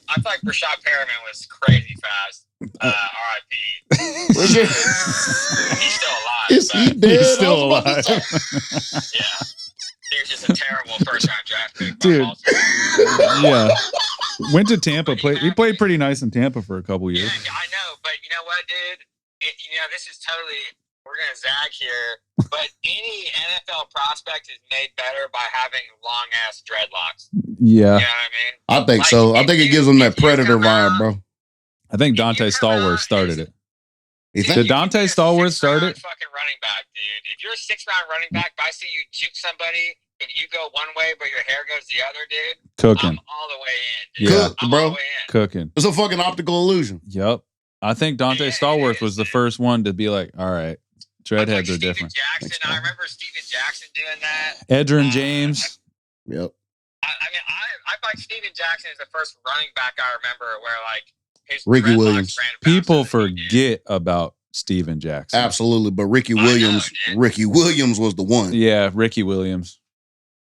I thought Rashad Perriman was crazy fast. R.I.P. He's still alive. Is he dead? He's still alive. Yeah. He was just a terrible first-round draft pick. Dude. Yeah. Went to Tampa. He played pretty nice in Tampa for a couple years. Yeah, I know, but you know what, dude? This is totally, we're going to zag here, but any NFL prospect is made better by having long-ass dreadlocks. Yeah. You know what I mean? I think so. I think it gives them that Predator vibe, bro. I think Dante Stallworth started it. Did Dante Stallworth start it? Fucking running back, dude. If you're a 6-round running back, if I see you juke somebody and you go one way but your hair goes the other, dude, cooking. I'm all the way in, dude. Yeah. Cooked, bro. Cooking. It's a fucking optical illusion. Yep. I think Dante Stallworth was the first one to be like, all right, dreadheads are different. Jackson, I remember Steven Jackson doing that. Edgerrin James. Yep. I like Steven Jackson is the first running back I remember where like his Ricky Williams. People forget about Steven Jackson. Absolutely, but Ricky Williams was the one. Yeah, Ricky Williams.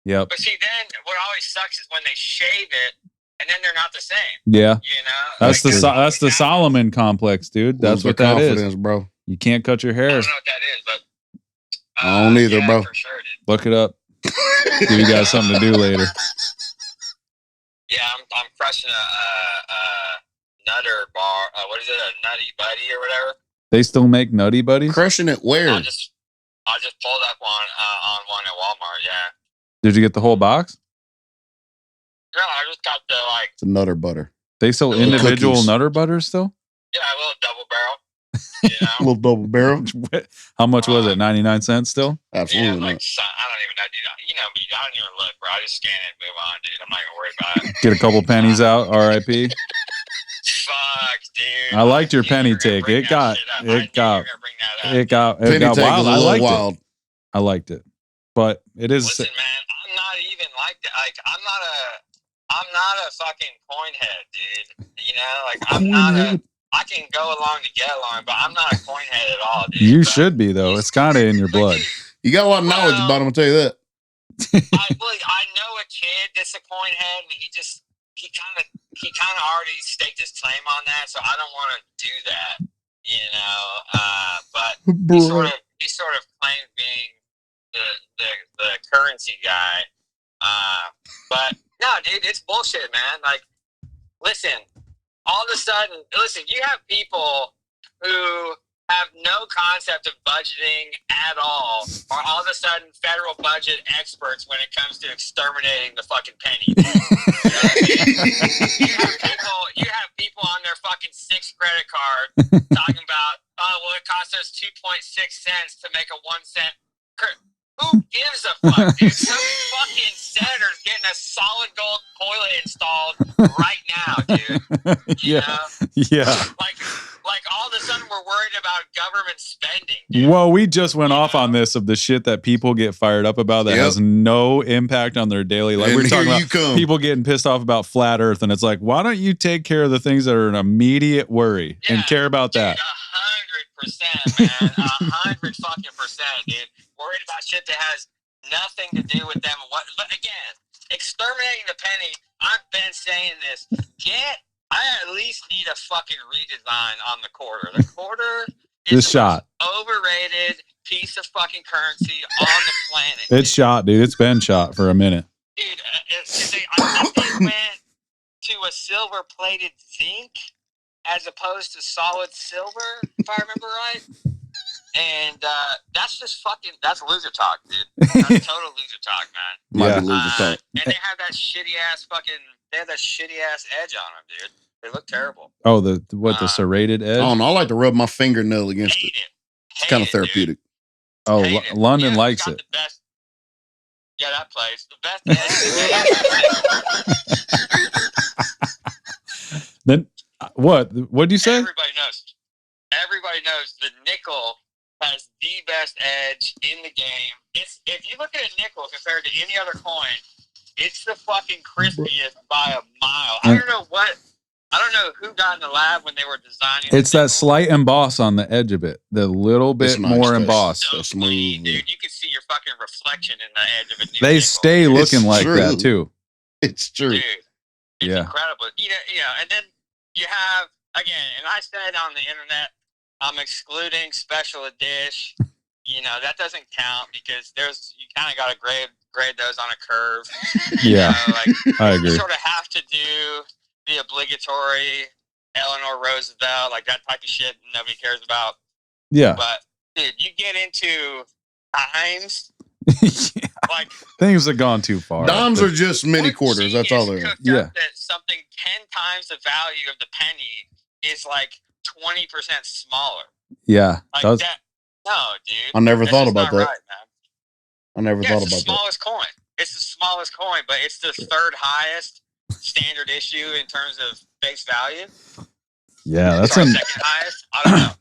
Yep. But see, then what always sucks is when they shave it and then they're not the same. Yeah. You know? That's the Solomon complex, dude. That's what that is, bro. You can't cut your hair. I don't know what that is, but I don't either, bro. For sure, dude. Look it up. Give you guys something to do later. Yeah, I'm crushing a Nutter bar. What is it? A Nutty Buddy or whatever? They still make Nutty Buddies? Crushing it where? I just pulled up on one at Walmart. Yeah. Did you get the whole box? No, I just got the like. It's a Nutter Butter. They sell individual cookies. Nutter Butters still? Yeah, a little double barrel. You know? A little double barrel. How much was it? 99 cents still? Absolutely yeah, like, not. I don't even know, dude. You know me. I don't even look, bro. I just scan it and move on, dude. I'm not gonna worry about it. Get a couple pennies out. R.I.P. Fuck, dude. I liked your penny take. It got wild. I liked it. I liked it. But it is. Listen, man, I'm not even like that. Like, I'm not a fucking coin head, dude. You know, like I can go along to get along, but I'm not a coin head at all, dude. You should be though. It's kind of in your blood. You got a lot of knowledge about him, I'll tell you that. I know a kid that's a coin head, and he kind of already staked his claim on that, so I don't want to do that, you know. But he sort of claims being the currency guy. But no, dude, it's bullshit, man. Like, listen, all of a sudden, you have people who have no concept of budgeting at all, are all of a sudden federal budget experts when it comes to exterminating the fucking penny. You have people on their fucking 6th credit card talking about, it cost us 2.6 cents to make a 1 cent. Who gives a fuck, dude? Some fucking senator's getting a solid gold toilet installed right now, dude. You know? Yeah. Like all of a sudden we're worried about government spending, dude. Well, we just went off on this of the shit that people get fired up about that has no impact on their daily life. We're talking about people getting pissed off about flat earth, and it's like, why don't you take care of the things that are an immediate worry and care about that? 100%, man. 100 fucking %, dude. Worried about shit that has nothing to do with them. But again, exterminating the penny, I've been saying this. I at least need a fucking redesign on the quarter. The quarter is the most overrated piece of fucking currency on the planet. It's shot, dude. It's been shot for a minute. Dude, I think they went to a silver-plated zinc as opposed to solid silver, if I remember right. And that's just that's loser talk, dude. That's total loser talk, man. Might be loser talk. And they have that shitty ass edge on them, dude. They look terrible. Oh, the serrated edge? I don't know. I like to rub my fingernail against it. It's kind of therapeutic. Dude. Oh, London likes it. Yeah, that place. The best edge. Then what? What'd you say? Everybody knows the nickel has the best edge in the game. It's if you look at a nickel compared to any other coin, it's the fucking crispiest by a mile. I don't know who got in the lab when they were designing. It's that slight emboss on the edge of it, the little bit more embossed. So clean, dude. You can see your fucking reflection in the edge of a new They nickel. stay looking like that too. It's true, dude. It's incredible. You know, and then you have again, and I said on the internet, I'm excluding special edition. You know, that doesn't count because you kind of got to grade those on a curve. Yeah, like, I agree. You sort of have to do the obligatory Eleanor Roosevelt, like that type of shit nobody cares about. Yeah. But, dude, you get into dimes. Yeah. Like, things have gone too far. Dimes are just mini quarters. That's all they're. Yeah. That something 10 times the value of the penny is like 20% smaller. Yeah. Like that. No, dude. I never thought about that. Right, I never thought about that. It's the smallest coin. It's the smallest coin, but it's the third highest standard issue in terms of face value. Yeah, that's second highest. I don't know.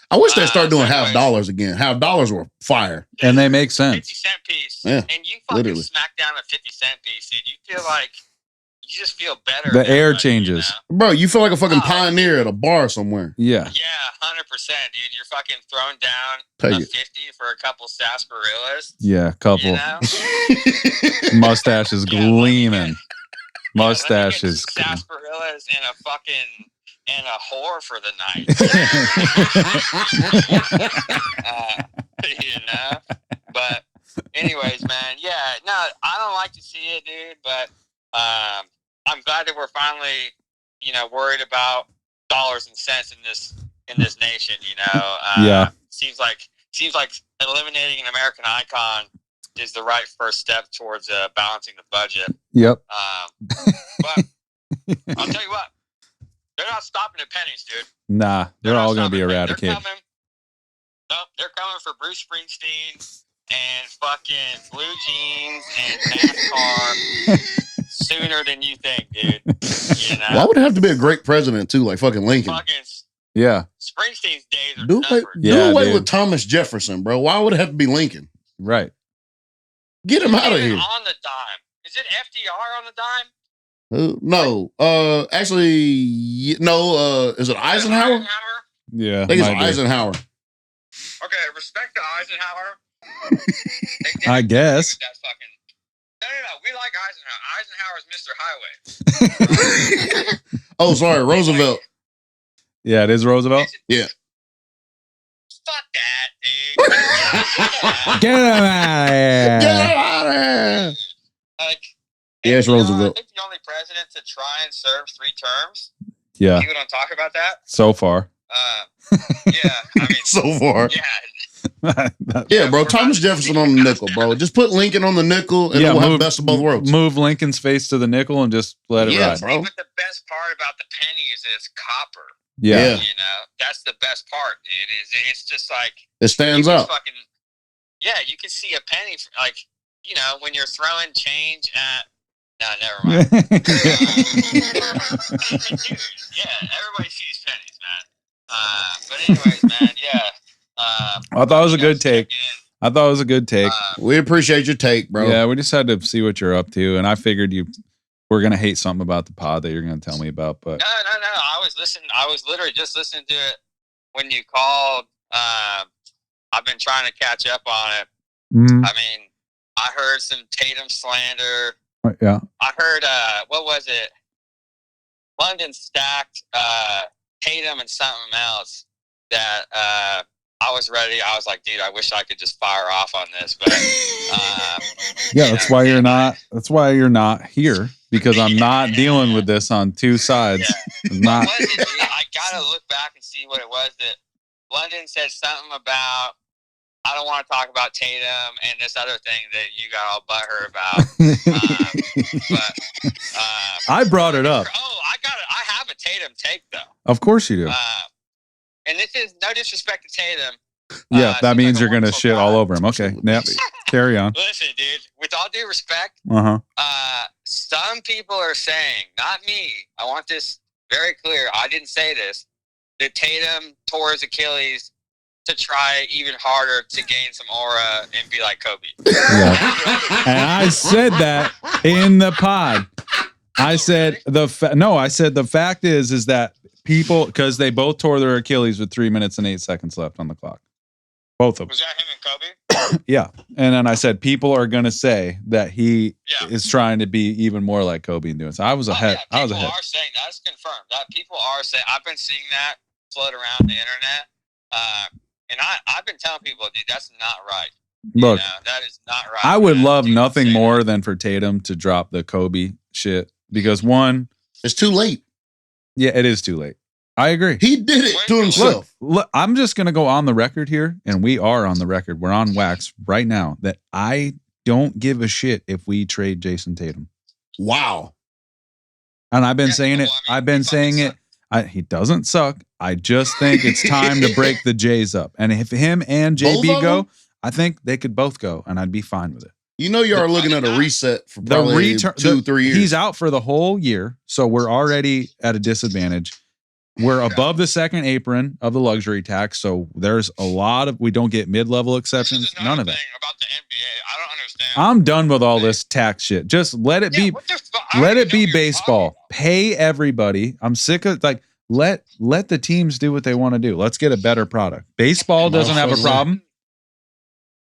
I wish they started doing half dollars again. Half dollars were fire, and they make sense. 50-cent piece. Yeah, and you fucking smack down a 50-cent piece, dude. You feel like you just feel better. The air changes, bro. You feel like a fucking pioneer at a bar somewhere. Yeah, 100%, dude. You're fucking throwing down a 50 for a couple sarsaparillas. Yeah, couple. You know? Mustaches gleaming. Mustaches. Sarsaparillas and a fucking a whore for the night. You know? But anyways, man, yeah, no, I don't like to see it, dude, but I'm glad that we're finally, you know, worried about dollars and cents in this nation, you know. Yeah. Seems like eliminating an American icon is the right first step towards balancing the budget. Yep. But I'll tell you what, they're not stopping at pennies, dude. Nah, they're all going to be eradicated. They're coming for Bruce Springsteen and fucking Blue Jeans and NASCAR sooner than you think, dude. You know? Why would it have to be a great president too, like fucking Lincoln? Yeah. Springsteen's days are do numbered. away with Thomas Jefferson, bro. Why would it have to be Lincoln? Right. Get him out of here. On the dime. Is it FDR on the dime? No. Actually, no. Is it Eisenhower? Yeah. I think it's Eisenhower. Okay, respect to Eisenhower. I guess. No. We like Eisenhower. Eisenhower's Mr. Highway. Oh, sorry, Roosevelt. Yeah, it is Roosevelt. Yeah. Fuck that, dude. Get him out of here. Get him out of here. Like, yeah, it's Roosevelt. I think the only president to try and serve 3 terms. Yeah. People don't talk about that. So far. Yeah, I mean. So far. Yeah. Yeah, bro. Thomas Jefferson on the nickel, bro. Just put Lincoln on the nickel, and we'll have the best of both worlds. Move Lincoln's face to the nickel and just let it ride, bro. But the best part about the penny is it's copper. Yeah. You know, that's the best part, dude. It's just like it stands out. You can see a penny, like, you know, when you're throwing change at. No, never mind. Dude, everybody sees pennies, man. But anyways, man, yeah. I thought it was a good take. We appreciate your take, bro. Yeah, we just had to see what you're up to, and I figured we're gonna hate something about the pod that you're gonna tell me about. But no. I was literally just listening to it when you called. I've been trying to catch up on it. Mm-hmm. I mean, I heard some Tatum slander. Yeah. I heard what was it? London stacked Tatum and something else that I was ready. I was like, dude, I wish I could just fire off on this, but yeah, that's why you're not. That's why you're not here, because I'm not dealing with this on two sides. Yeah. Not. What was it, dude? I gotta look back and see what it was that London said something about. I don't want to talk about Tatum and this other thing that you got all butthurt about. I brought it up. Oh, I have a Tatum take though. Of course you do. And this is no disrespect to Tatum. Yeah, that means you're gonna shit all over him. Okay, yep. Carry on. Listen, dude. With all due respect, some people are saying, not me. I want this very clear. I didn't say this. That Tatum tore his Achilles to try even harder to gain some aura and be like Kobe. Yeah. And I said that in the pod. I said the fact is that people, because they both tore their Achilles with 3 minutes and 8 seconds left on the clock. Both of them. Was that him and Kobe? Yeah. And then I said, people are going to say that he is trying to be even more like Kobe and doing so. I was ahead. Yeah, I was ahead. People are saying that's confirmed. That people are saying, I've been seeing that float around the internet. And I've been telling people, dude, that's not right. Look, that is not right. I would love nothing more than for Tatum to drop the Kobe shit because one, it's too late. Yeah, it is too late. I agree. He did it to himself. Look, I'm just going to go on the record here, and we are on the record. We're on wax right now that I don't give a shit if we trade Jason Tatum. Wow. And I've been saying it. I've been saying it. He doesn't suck. I just think it's time to break the Jays up. And if him and JB go, I think they could both go, and I'd be fine with it. You know, you are looking at a reset for probably 2-3 years. He's out for the whole year, so we're already at a disadvantage. We're above the second apron of the luxury tax, so there's a lot of we don't get mid-level exceptions. None of it. About the NBA, I don't understand. I'm done with all this tax shit. Just let it be. Let it be baseball. Pay everybody. I'm sick of let the teams do what they want to do. Let's get a better product. Baseball doesn't have a problem.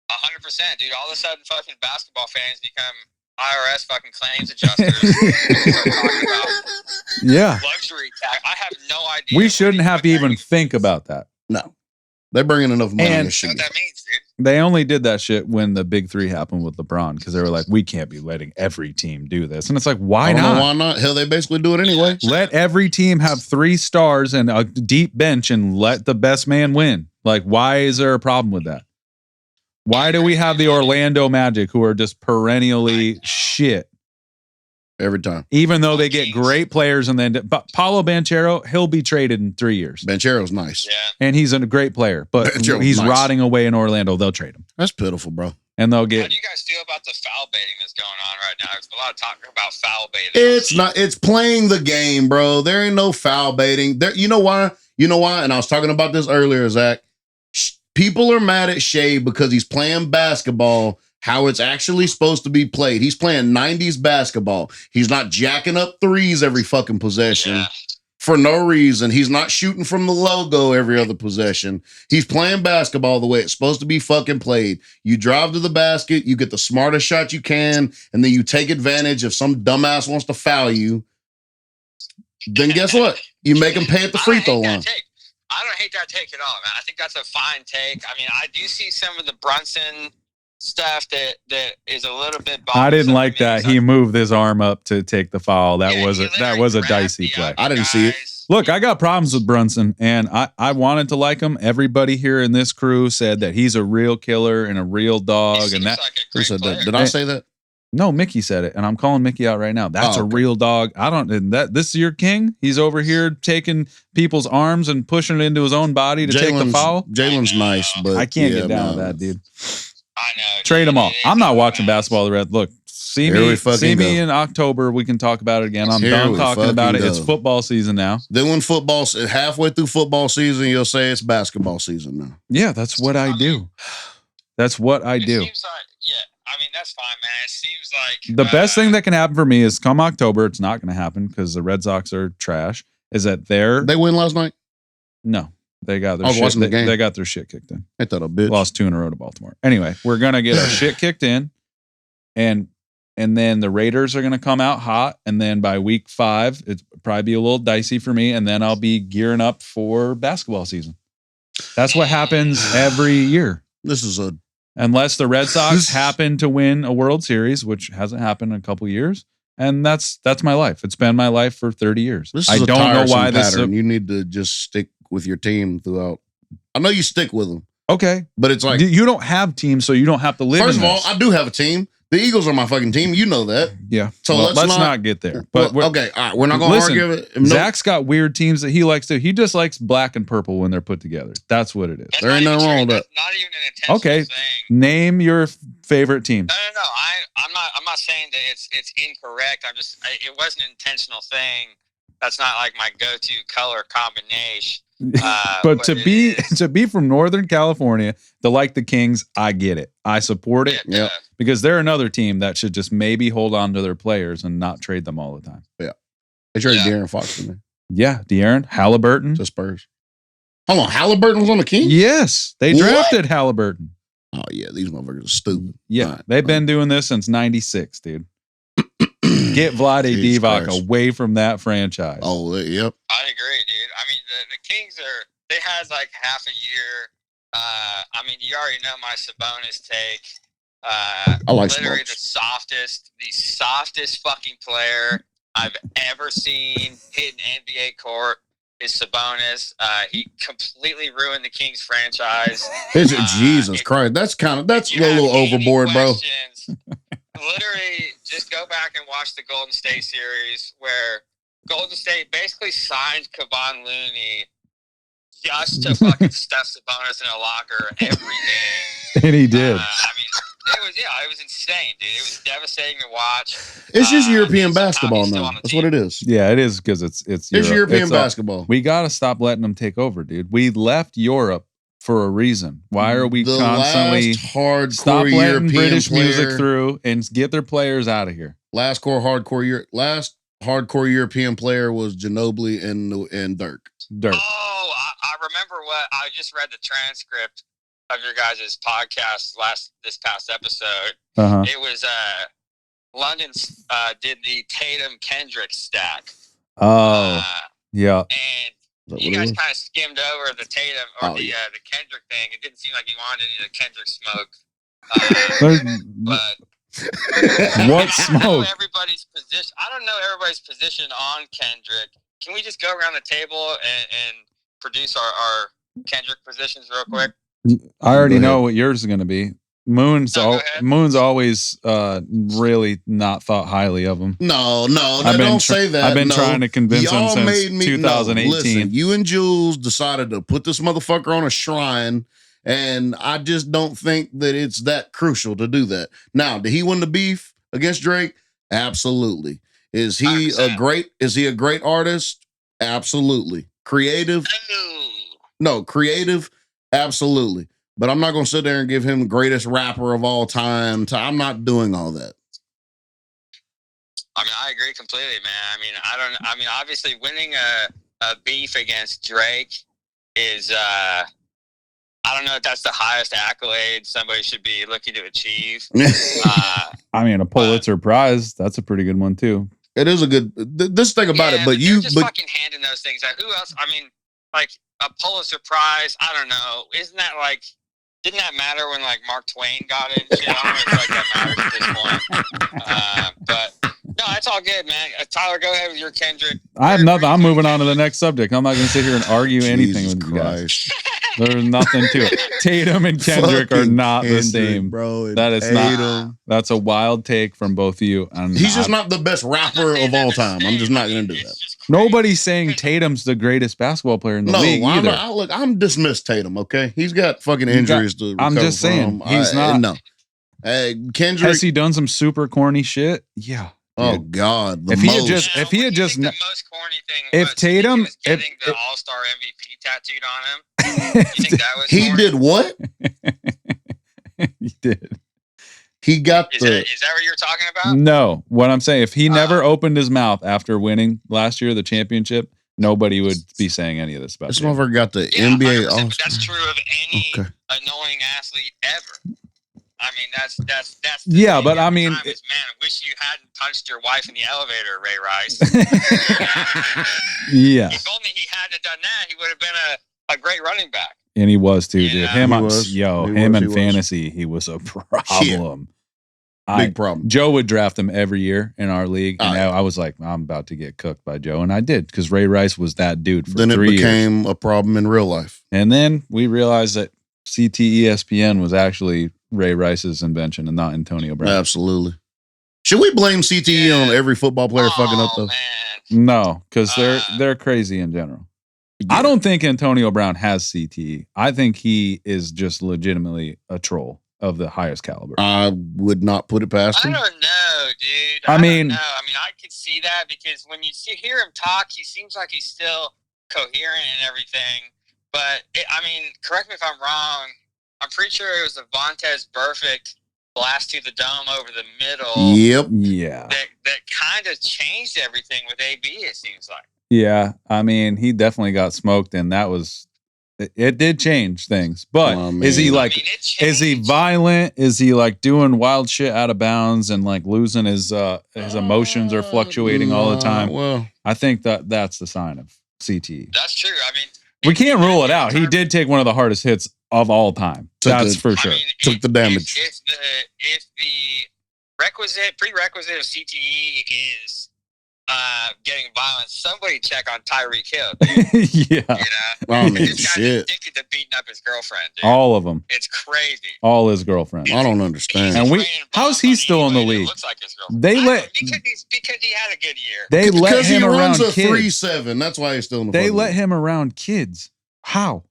100%, dude. All of a sudden, fucking basketball fans become IRS fucking claims adjusters. Yeah. Luxury tax. I have no idea. We shouldn't have to even think about that. No. They're bringing enough money. And you know what that means, dude. They only did that shit when the big three happened with LeBron because they were like, we can't be letting every team do this. And it's like, why not? Why not? Hell, they basically do it anyway. Let every team have 3 stars and a deep bench and let the best man win. Like, why is there a problem with that? Why do we have the Orlando Magic who are just perennially shit? Every time. Even though they get great players and then Paolo Banchero, he'll be traded in 3 years. Banchero's nice. Yeah. And he's a great player, but he's rotting away in Orlando. They'll trade him. That's pitiful, bro. And they'll get. How do you guys feel about the foul baiting that's going on right now? There's a lot of talk about foul baiting. It's playing the game, bro. There ain't no foul baiting. You know why? And I was talking about this earlier, Zach. People are mad at Shea because he's playing basketball how it's actually supposed to be played. He's playing 90s basketball. He's not jacking up threes every fucking possession for no reason. He's not shooting from the logo every other possession. He's playing basketball the way it's supposed to be fucking played. You drive to the basket, you get the smartest shot you can, and then you take advantage if some dumbass wants to foul you. Then guess what? You make him pay at the free throw line. I don't hate that take at all, man. I think that's a fine take. I mean, I do see some of the Brunson stuff that is a little bit bothersome. I didn't like that. He moved his arm up to take the foul. That was a dicey play. I didn't see it. Look, I got problems with Brunson, and I wanted to like him. Everybody here in this crew said that he's a real killer and a real dog. And that like a great player. Did I say that? No, Mickey said it, and I'm calling Mickey out right now. That's a real dog. This is your king. He's over here taking people's arms and pushing it into his own body to take the foul. Jalen's nice, but I can't get down with that, dude. I know. Trade them all. I'm not watching basketball the Red. Look, see me in October. We can talk about it again. I'm done talking about it. It's football season now. Then when halfway through football season, you'll say it's basketball season now. Yeah, that's what I do. That's what I do. Seems like, I mean, that's fine, man. It seems like the best thing that can happen for me is come October. It's not going to happen because the Red Sox are trash. Is that they win last night? No, they got their shit. They got their shit kicked in. I thought a bitch lost 2 in a row to Baltimore. Anyway, we're gonna get our shit kicked in, and then the Raiders are gonna come out hot, and then by week 5, it's probably be a little dicey for me, and then I'll be gearing up for basketball season. That's what happens every year. Unless the Red Sox happen to win a World Series, which hasn't happened in a couple years. And that's my life. It's been my life for 30 years. I don't know why this is you need to just stick with your team throughout. I know you stick with them. Okay. But it's like you don't have teams, so you don't have to live. First of all, I do have a team. The Eagles are my fucking team. You know that. Yeah. So let's not get there. But okay, all right. We're not going to argue it. No. Zach's got weird teams that he likes to. He just likes black and purple when they're put together. That's what it is. There ain't nothing wrong with that. Not even an intentional thing. Name your favorite team. No. I'm not saying that it's incorrect. It wasn't an intentional thing. That's not like my go-to color combination. But to be from Northern California, to like the Kings, I get it. I support it. Yeah. Because they're another team that should just maybe hold on to their players and not trade them all the time. Yeah. They traded De'Aaron Fox to me. Yeah, De'Aaron, Halliburton. To Spurs. Hold on, Halliburton was on the Kings? Yes, they drafted Halliburton. Oh, yeah, these motherfuckers are stupid. Yeah, right, they've been doing this since 96, dude. Get Vlade Divac away from that franchise. Oh, yep. I agree, dude. I mean, the Kings they had like half a year. I mean, you already know my Sabonis take. I like literally Sabonis. the softest fucking player I've ever seen hit an NBA court is Sabonis. He completely ruined the Kings franchise. Jesus Christ. That's a little overboard, bro. Literally, just go back and watch the Golden State series where Golden State basically signed Kevon Looney just to fucking stuff Sabonis in a locker every game. And he did. I mean, it was insane, dude. It was devastating to watch. It's just European basketball now. That's what it is. Yeah, it is because it's European basketball. We got to stop letting them take over, dude. We left Europe for a reason. Why are we constantly stop letting European British music through and get their players out of here? Last hardcore European player was Ginobili and Dirk. Oh, I remember I just read the transcript of your guys' podcast this past episode. It was London did the Tatum Kendrick stack. Oh, yeah. And you guys kind of skimmed over the Tatum or the Kendrick thing. It didn't seem like you wanted any of the Kendrick smoke. But what smoke? I don't know everybody's position on Kendrick. Can we just go around the table and produce our Kendrick positions real quick? I already know what yours is going to be. Moon's always really not thought highly of him. No, don't say that. I've been trying to convince him since 2018. Listen, you and Jules decided to put this motherfucker on a shrine, and I just don't think that it's that crucial to do that. Now, did he win the beef against Drake? Absolutely. Is he 100%. A great artist? Absolutely. Creative? No, creative? Absolutely. But I'm not going to sit there and give him the greatest rapper of all time. I'm not doing all that. I mean, I agree completely, man. Obviously winning a beef against Drake is, I don't know if that's the highest accolade somebody should be looking to achieve. A Pulitzer Prize, that's a pretty good one too. It is a good, this thing about it, but you're just fucking handing those things out. Who else? I mean, like a Pulitzer Prize, I don't know. Didn't that matter when like Mark Twain got it and shit? I don't know if that matters at this point. But no, it's all good, man. Tyler, go ahead with your Kendrick. I have nothing. I'm moving on to the next subject. I'm not going to sit here and argue anything with you guys. There's nothing to it. Tatum and Kendrick are not the same, bro. That is not. That's a wild take from both of you. He's just not the best rapper of all time. I'm just not going to do that. Nobody's saying Tatum's the greatest basketball player in the league either. I'm dismissed Tatum. Okay, he's got fucking injuries to recover I'm just saying he's not. No. Kendrick, has he done some super corny shit? Yeah. Oh God! If he had just, the most corny thing. If Tatum was getting the All-Star MVP tattooed on him, you think that was? He corny? Did what? He did. He got is that what you're talking about? No, what I'm saying, if he never opened his mouth after winning last year the championship, nobody would be saying any of this about. This motherfucker got the NBA All-Star. That's true of any annoying athlete ever. I mean, that's yeah, but I mean, man, I wish you hadn't punched your wife in the elevator, Ray Rice. Yeah. If only he hadn't done that, he would have been a great running back. And he was too, dude. Him in fantasy, was. He was a problem. Big problem. Joe would draft him every year in our league, and I was like, I'm about to get cooked by Joe, and I did because Ray Rice was that dude for 3 years. Then it became a problem in real life, and then we realized that CTESPN was actually Ray Rice's invention and not Antonio Brown. Absolutely. Should we blame CTE on every football player fucking up though? Man. No, because they're crazy in general. Yeah. I don't think Antonio Brown has CTE. I think he is just legitimately a troll of the highest caliber. I would not put it past him. I don't know, dude. I mean, I could see that because when you hear him talk, he seems like he's still coherent and everything. But I mean, correct me if I'm wrong. I'm pretty sure it was a Vontaze Burfict blast to the dome over the middle. Yep. Yeah. That kind of changed everything with AB. It seems like. Yeah, I mean, he definitely got smoked, and that was it. Did change things, but is he like? Is he violent? Is he like doing wild shit out of bounds and like losing his emotions or fluctuating all the time? Well, I think that's the sign of CTE. That's true. I mean, we can't rule it out. He did take one of the hardest hits of all time. That's for sure. I mean, took the damage. If the prerequisite of CTE is getting violent, somebody check on Tyreek Hill. Dude. Yeah. You know? I mean, this guy's shit. addicted to beating up his girlfriend, dude. All of them. It's crazy. All his girlfriends. I don't understand. And how's he still in the league? Looks like his girlfriend. Because he had a good year. They let him around runs a kids. 3.7. That's why he's still in the They let him around kids. How?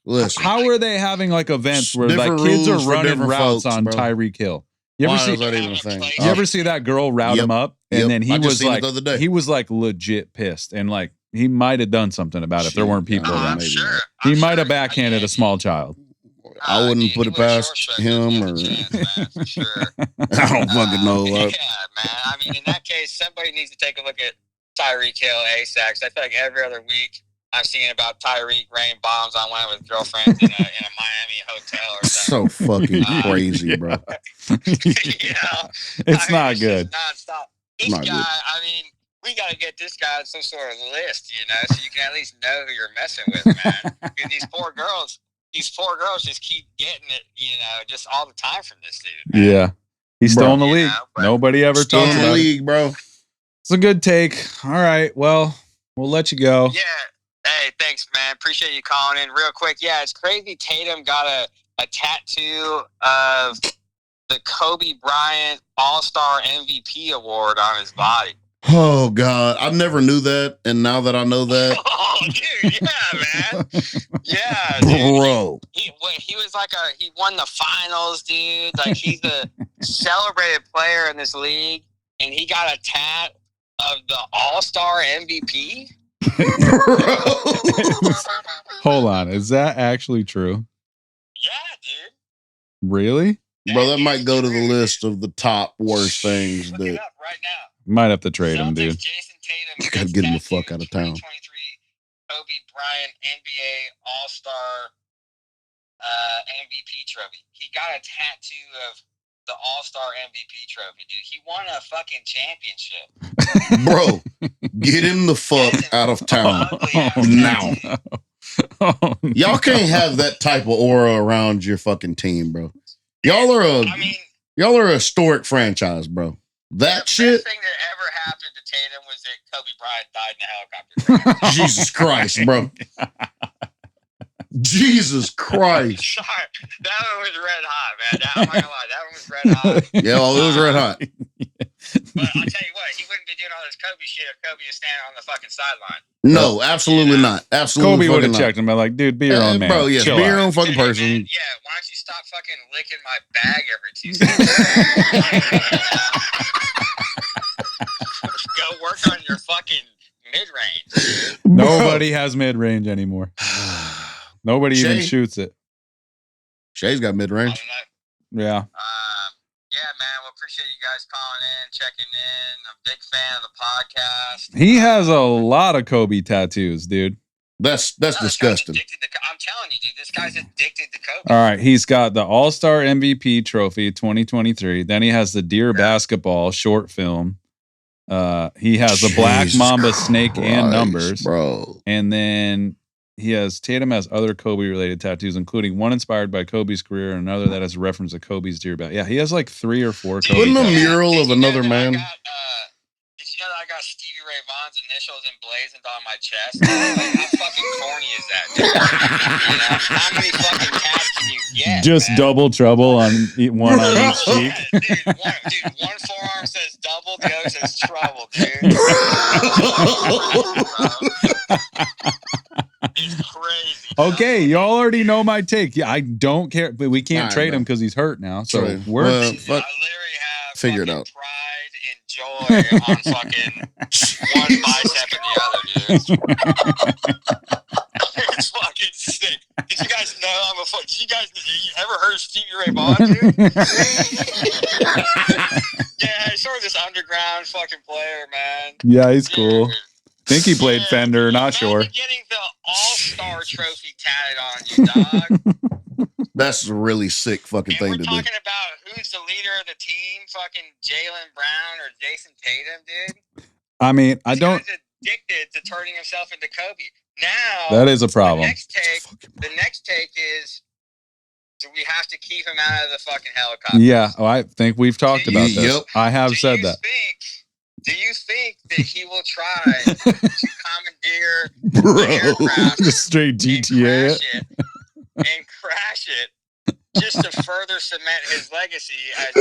Listen. How are they having like events where like kids are running routes on Tyreek Hill? You ever see that even a thing? You ever see that girl route him up, and then he was like legit pissed, and like he might have done something about it if there weren't people around. Sure. He might have backhanded a small child. I wouldn't put it past him or. Sure. I don't fucking know. Yeah, man. I mean, in that case, somebody needs to take a look at Tyreek Hill ASAP. I feel like every other week I'm seeing about Tyreek raining bombs on one of his girlfriends in a Miami hotel or something. So fucking crazy, bro. It's not good. Nonstop. This guy, I mean, we got to get this guy on some sort of list, you know, so you can at least know who you're messing with, man. Because these poor girls just keep getting it, you know, just all the time from this dude, man. Yeah. He's still in the league. Nobody ever talks about it. Still in the league, bro. It's a good take. All right. Well, we'll let you go. Yeah. Hey, thanks, man. Appreciate you calling in. Real quick, yeah, it's crazy. Tatum got a tattoo of the Kobe Bryant All-Star MVP award on his body. Oh, God. I never knew that, and now that I know that. Oh, dude, yeah, man. Yeah, dude. Bro. He was like he won the finals, dude. Like, he's a celebrated player in this league, and he got a tat of the All-Star MVP? Hold on, is that actually true? Yeah, dude. Really? Bro, that might go to the list of the top worst things. Look it up right now. Might have to trade him, dude. Jason Tatum. You gotta get him the fuck out of town. 2023 Kobe Bryant NBA All-Star MVP trophy. He got a tattoo of the All-Star MVP trophy, dude. He won a fucking championship. Bro, get him the fuck out of town now. Y'all can't have that type of aura around your fucking team, bro. Y'all are a historic franchise, bro. That shit. The best thing that ever happened to Tatum was that Kobe Bryant died in a helicopter crash. Jesus Christ, bro. Jesus Christ. Sorry, that one was red hot, man. I'm not gonna lie, that one was red hot. Yeah, well, it was red hot. But I'll tell you what, he wouldn't be doing all this Kobe shit if Kobe was standing on the fucking sideline. No, absolutely not. Absolutely. Kobe would have checked him and like, dude, be your own man. Bro, yeah, Chill be your out. own fucking person. Yeah, why don't you stop fucking licking my bag every 2 seconds? Go work on your fucking mid-range. Nobody has mid-range anymore. Nobody even shoots it. Shay's got mid-range. Yeah. Yeah, man. Well, appreciate you guys calling in, checking in. I'm a big fan of the podcast. He has a lot of Kobe tattoos, dude. That's disgusting. I'm telling you, dude, this guy's addicted to Kobe. All right, he's got the All-Star MVP trophy 2023. Then he has the Deer Basketball short film. He has the Black Mamba snake and numbers, bro. And then Tatum has other Kobe-related tattoos, including one inspired by Kobe's career and another that has a reference to Kobe's Deer Basketball. Yeah, he has like 3 or 4 Kobe Wasn't tattoos. a mural of another man? Did you know that I got Stevie Ray Vaughan's initials emblazoned on my chest? Like, how fucking corny is that, dude? You know, how many fucking tats can you get? Just man? double trouble on one on each cheek. Dude, one forearm says double, the other says trouble, dude. It's crazy. Okay, y'all already know my take. Yeah, I don't care, but we can't trade him because he's hurt now. So we're I literally have figure it out. pride in joy on fucking one bicep and the other, dude. It's fucking sick. Did you guys know I'm a fuck? Did you ever heard of Stevie Ray Vaughan, dude? Yeah, he's sort of this underground fucking player, man. Yeah, he's cool. Think he played Fender, not sure. Getting the All-Star trophy tatted on you, dog. That's a really sick fucking thing to do. We're talking about who's the leader of the team, fucking Jaylen Brown or Jason Tatum, dude. I mean, I don't. He's addicted to turning himself into Kobe. Now that is a problem. The next take is, do we have to keep him out of the fucking helicopter? Yeah, I think we've talked about this. Yep. I have said that. Do you think that he will try to commandeer the aircraft, just straight GTA and crash it just to further cement his legacy as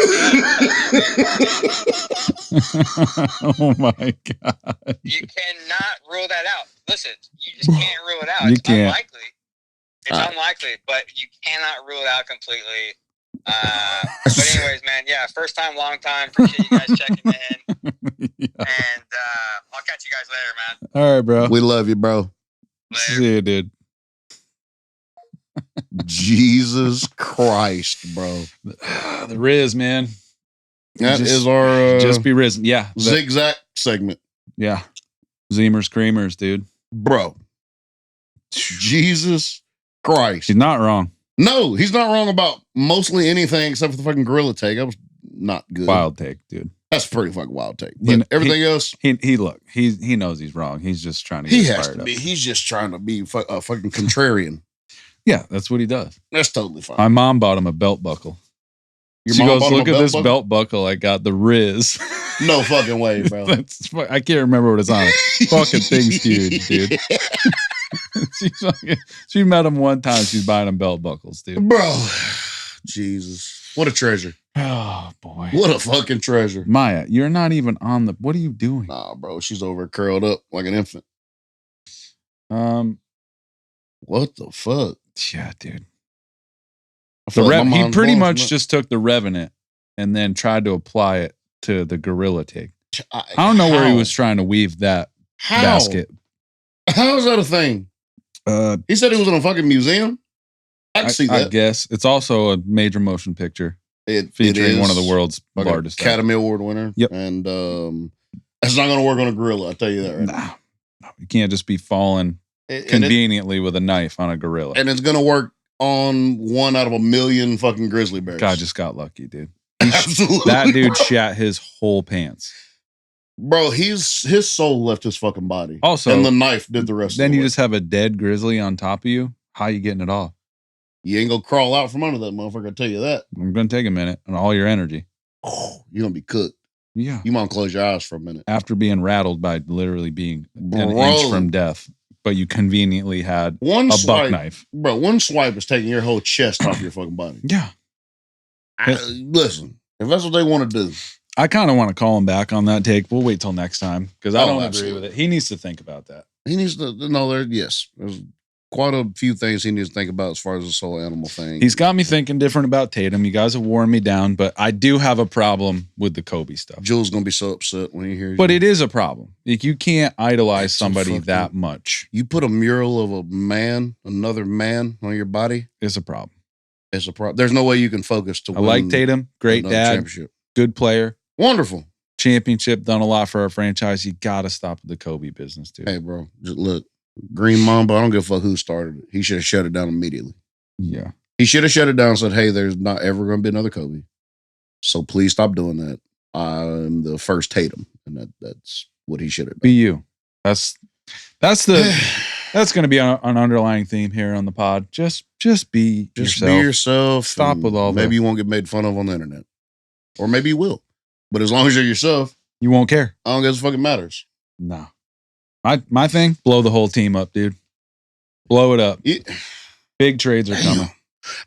oh my God. You cannot rule that out. Listen, you just can't rule it out. You it's can't. Unlikely. It's unlikely, but you cannot rule it out completely. But anyways, man, yeah, first time, long time. Appreciate you guys checking in. Yeah. And I'll catch you guys later, man. All right, bro. We love you, bro. Later. See you, dude. Jesus Christ, bro. The Rizz, man. That is our just be risen. Yeah. Zigzag segment. Yeah. Zeemers Creamers, dude. Bro. Jesus Christ. He's not wrong. No, he's not wrong about mostly anything except for the fucking gorilla take. That was not good. Wild take, dude. That's a pretty fucking wild take. But everything else, he knows he's wrong. He's just trying to get he has fired to up. be. He's just trying to be a fucking contrarian. Yeah, that's what he does. That's totally fine. My mom bought him a belt buckle. She goes, look at this belt buckle. I got the Rizz. No fucking way, bro. I can't remember what it's on. Fucking thing's huge, dude. She met him one time. She's buying him belt buckles, dude. Bro, Jesus. What a treasure. Oh, boy. What a fucking treasure. Maya, you're not even on the... What are you doing? Nah, bro. She's over curled up like an infant. What the fuck? Yeah, dude. He pretty much just took the Revenant and then tried to apply it to the gorilla take. I don't know where he was trying to weave that basket. How is that a thing? He said it was in a fucking museum. I can see that. I guess it's also a major motion picture. Featuring one of the world's largest Academy Award winner. Yep. And that's not going to work on a gorilla. I'll tell you that right now. No, you can't just be falling conveniently with a knife on a gorilla. And it's going to work on 1 out of 1 million fucking grizzly bears. God just got lucky, dude. Absolutely. That dude shat his whole pants. Bro, his soul left his fucking body. Also, and the knife did the rest of the work. Then you just have a dead grizzly on top of you. How you getting it off? You ain't gonna crawl out from under that motherfucker, I'll tell you that. I'm gonna take a minute and all your energy. Oh, you're gonna be cooked. Yeah. You might close your eyes for a minute. After being rattled by literally being an inch from death, but you conveniently had buck knife. Bro, one swipe is taking your whole chest off your fucking body. Yeah. Listen, if that's what they want to do. I kind of want to call him back on that take. We'll wait till next time because I don't agree with it. He needs to think about that. He needs to know there's quite a few things he needs to think about as far as this whole animal thing. He's got me thinking different about Tatum. You guys have worn me down, but I do have a problem with the Kobe stuff. Jules going to be so upset when he hears But it is a problem. Like, you can't idolize somebody that much. You put a mural of a man, another man on your body. It's a problem. It's a problem. There's no way you can focus to win. I like Tatum. Great dad. Good player. Wonderful. Championship. Done a lot for our franchise. You got to stop the Kobe business, dude. Hey, bro. Just look. Green Mamba, I don't give a fuck who started it. He should have shut it down immediately. Yeah. He should have shut it down and said, hey, there's not ever going to be another Kobe. So please stop doing that. I'm the first Tatum. And that's what he should have done. Be you. That's going to be an underlying theme here on the pod. Just be yourself. Just be yourself. Stop with all that. Maybe you won't get made fun of on the internet. Or maybe you will. But as long as you're yourself, you won't care. I don't guess it fucking matters. No. My thing, blow the whole team up, dude. Blow it up. Yeah. Big trades are coming.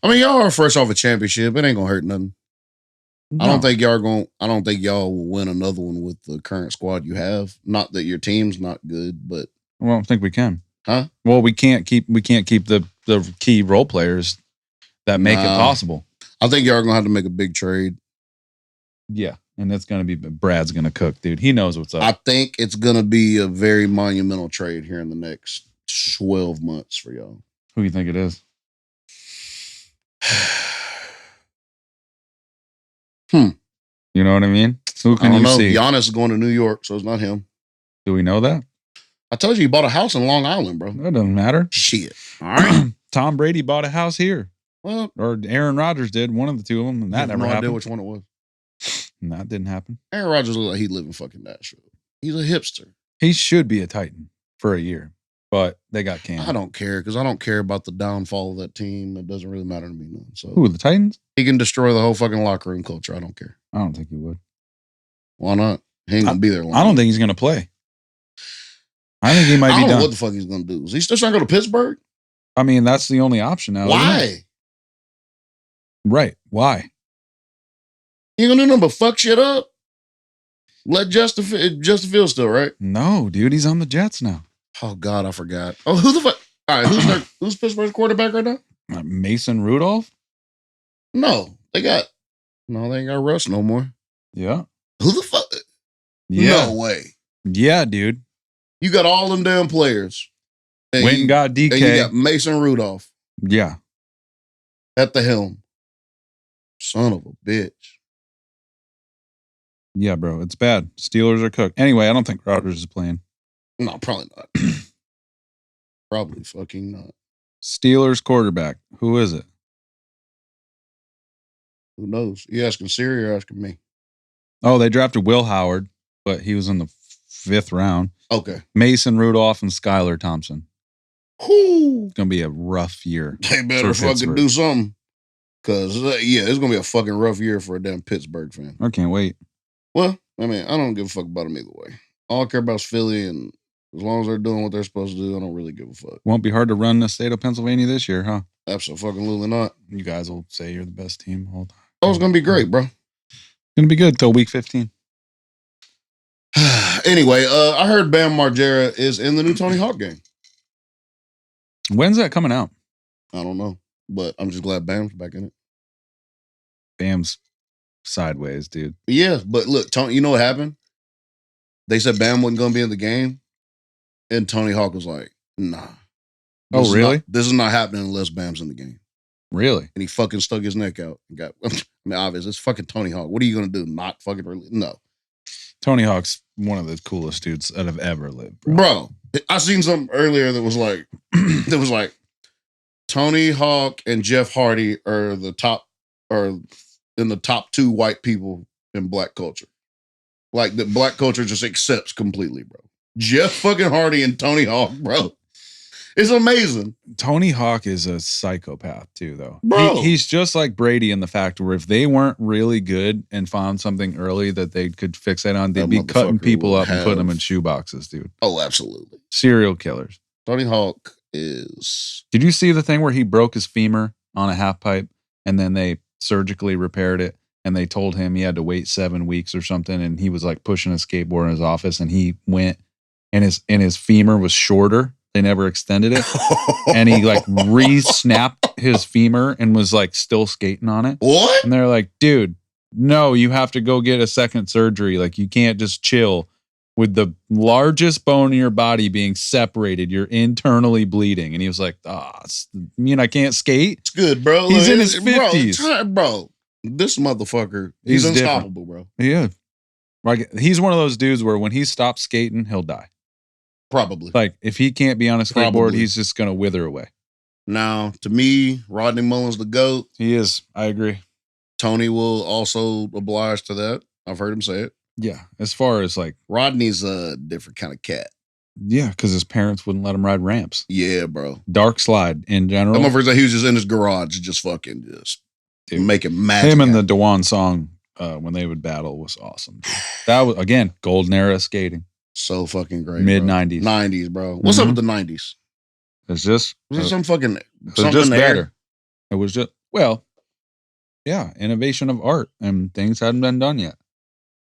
I mean, y'all are fresh off a championship. It ain't gonna hurt nothing. No. I don't think y'all will win another one with the current squad you have. Not that your team's not good, but I don't think we can. Huh? Well, we can't keep the key role players that make it possible. I think y'all are gonna have to make a big trade. Yeah. and it's going to be Brad's going to cook, dude. He knows what's up. I think it's going to be a very monumental trade here in the next 12 months for y'all. Who do you think it is? You know what I mean? So who can you see? Giannis is going to New York, so it's not him. Do we know that? I told you he bought a house in Long Island, bro. That doesn't matter. Shit. All right. Tom Brady bought a house here. Well, or Aaron Rodgers did, one of the two of them, and that never happened. I have no idea which one it was. And that didn't happen. Aaron Rodgers looked like he lived in fucking Nashville. He's a hipster. He should be a Titan for a year, but they got canned. I don't care because I don't care about the downfall of that team. It doesn't really matter to me none. So who, the Titans? He can destroy the whole fucking locker room culture. I don't care. I don't think he would. Why not? He ain't gonna be there long. I don't think he's gonna play. I think he might be done. I don't know what the fuck he's gonna do. Is he still trying to go to Pittsburgh? I mean, that's the only option now. Why? Right. Why? He ain't gonna do nothing but fuck shit up. Let Justin Fields still, right? No, dude, he's on the Jets now. Oh God, I forgot. Oh, who the fuck? All right, who's Pittsburgh's quarterback right now? Mason Rudolph? No, they ain't got Russ no more. Yeah. Who the fuck? Yeah. No way. Yeah, dude. You got all them damn players. Went and got DK. And you got Mason Rudolph. Yeah. At the helm. Son of a bitch. Yeah, bro. It's bad. Steelers are cooked. Anyway, I don't think Rodgers is playing. No, probably not. Probably fucking not. Steelers quarterback. Who is it? Who knows? You asking Siri or asking me? Oh, they drafted Will Howard, but he was in the 5th round. Okay. Mason Rudolph and Skylar Thompson. Whoo! It's going to be a rough year. They better fucking do something. Because, it's going to be a fucking rough year for a damn Pittsburgh fan. I can't wait. Well, I mean, I don't give a fuck about them either way. All I care about is Philly, and as long as they're doing what they're supposed to do, I don't really give a fuck. Won't be hard to run the state of Pennsylvania this year, huh? Absolutely not. You guys will say you're the best team all the time. Oh, it's going to be great, bro. Going to be good till week 15. Anyway, I heard Bam Margera is in the new Tony Hawk game. When's that coming out? I don't know, but I'm just glad Bam's back in it. Bam's sideways, dude. Yeah, but look, Tony, you know what happened? They said Bam wasn't going to be in the game, and Tony Hawk was like, nah. Oh, really? This is not happening unless Bam's in the game. Really? And he fucking stuck his neck out and got, I mean, obviously, it's fucking Tony Hawk. What are you going to do? Not fucking really? No. Tony Hawk's one of the coolest dudes that have ever lived, bro. I seen something earlier that was like, Tony Hawk and Jeff Hardy are in the top 2 white people in black culture. Like, that black culture just accepts completely, bro. Jeff fucking Hardy and Tony Hawk, bro. It's amazing. Tony Hawk is a psychopath too, though. Bro. He's just like Brady in the fact where if they weren't really good and found something early that they could fixate on, they'd be cutting people up and putting them in shoeboxes, dude. Oh, absolutely. Serial killers. Tony Hawk is... Did you see the thing where he broke his femur on a half pipe and then they surgically repaired it and they told him he had to wait 7 weeks or something, and he was like pushing a skateboard in his office and he went and his femur was shorter. They never extended it. And he like re-snapped his femur and was like still skating on it. What? And they're like, dude, no, you have to go get a second surgery. Like, you can't just chill with the largest bone in your body being separated. You're internally bleeding. And he was like, I can't skate? It's good, bro. He's in his 50s. Bro, this motherfucker, he's unstoppable, bro. Yeah. Like, he's one of those dudes where when he stops skating, he'll die. Probably. Like, if he can't be on a skateboard, he's just going to wither away. Now, to me, Rodney Mullen's the GOAT. He is. I agree. Tony will also oblige to that. I've heard him say it. Yeah. As far as like... Rodney's a different kind of cat. Yeah, because his parents wouldn't let him ride ramps. Yeah, bro. Dark slide in general. That motherfucker, he was just in his garage, just making magic. Him and the Dewan song, when they would battle, was awesome. Dude. That was, again, golden era skating. So fucking great. Mid-90s. 90s, bro. What's up with the 90s? It's just... Was there some fucking... Something just there? Better. It was just... Well, yeah. Innovation of art. And things hadn't been done yet.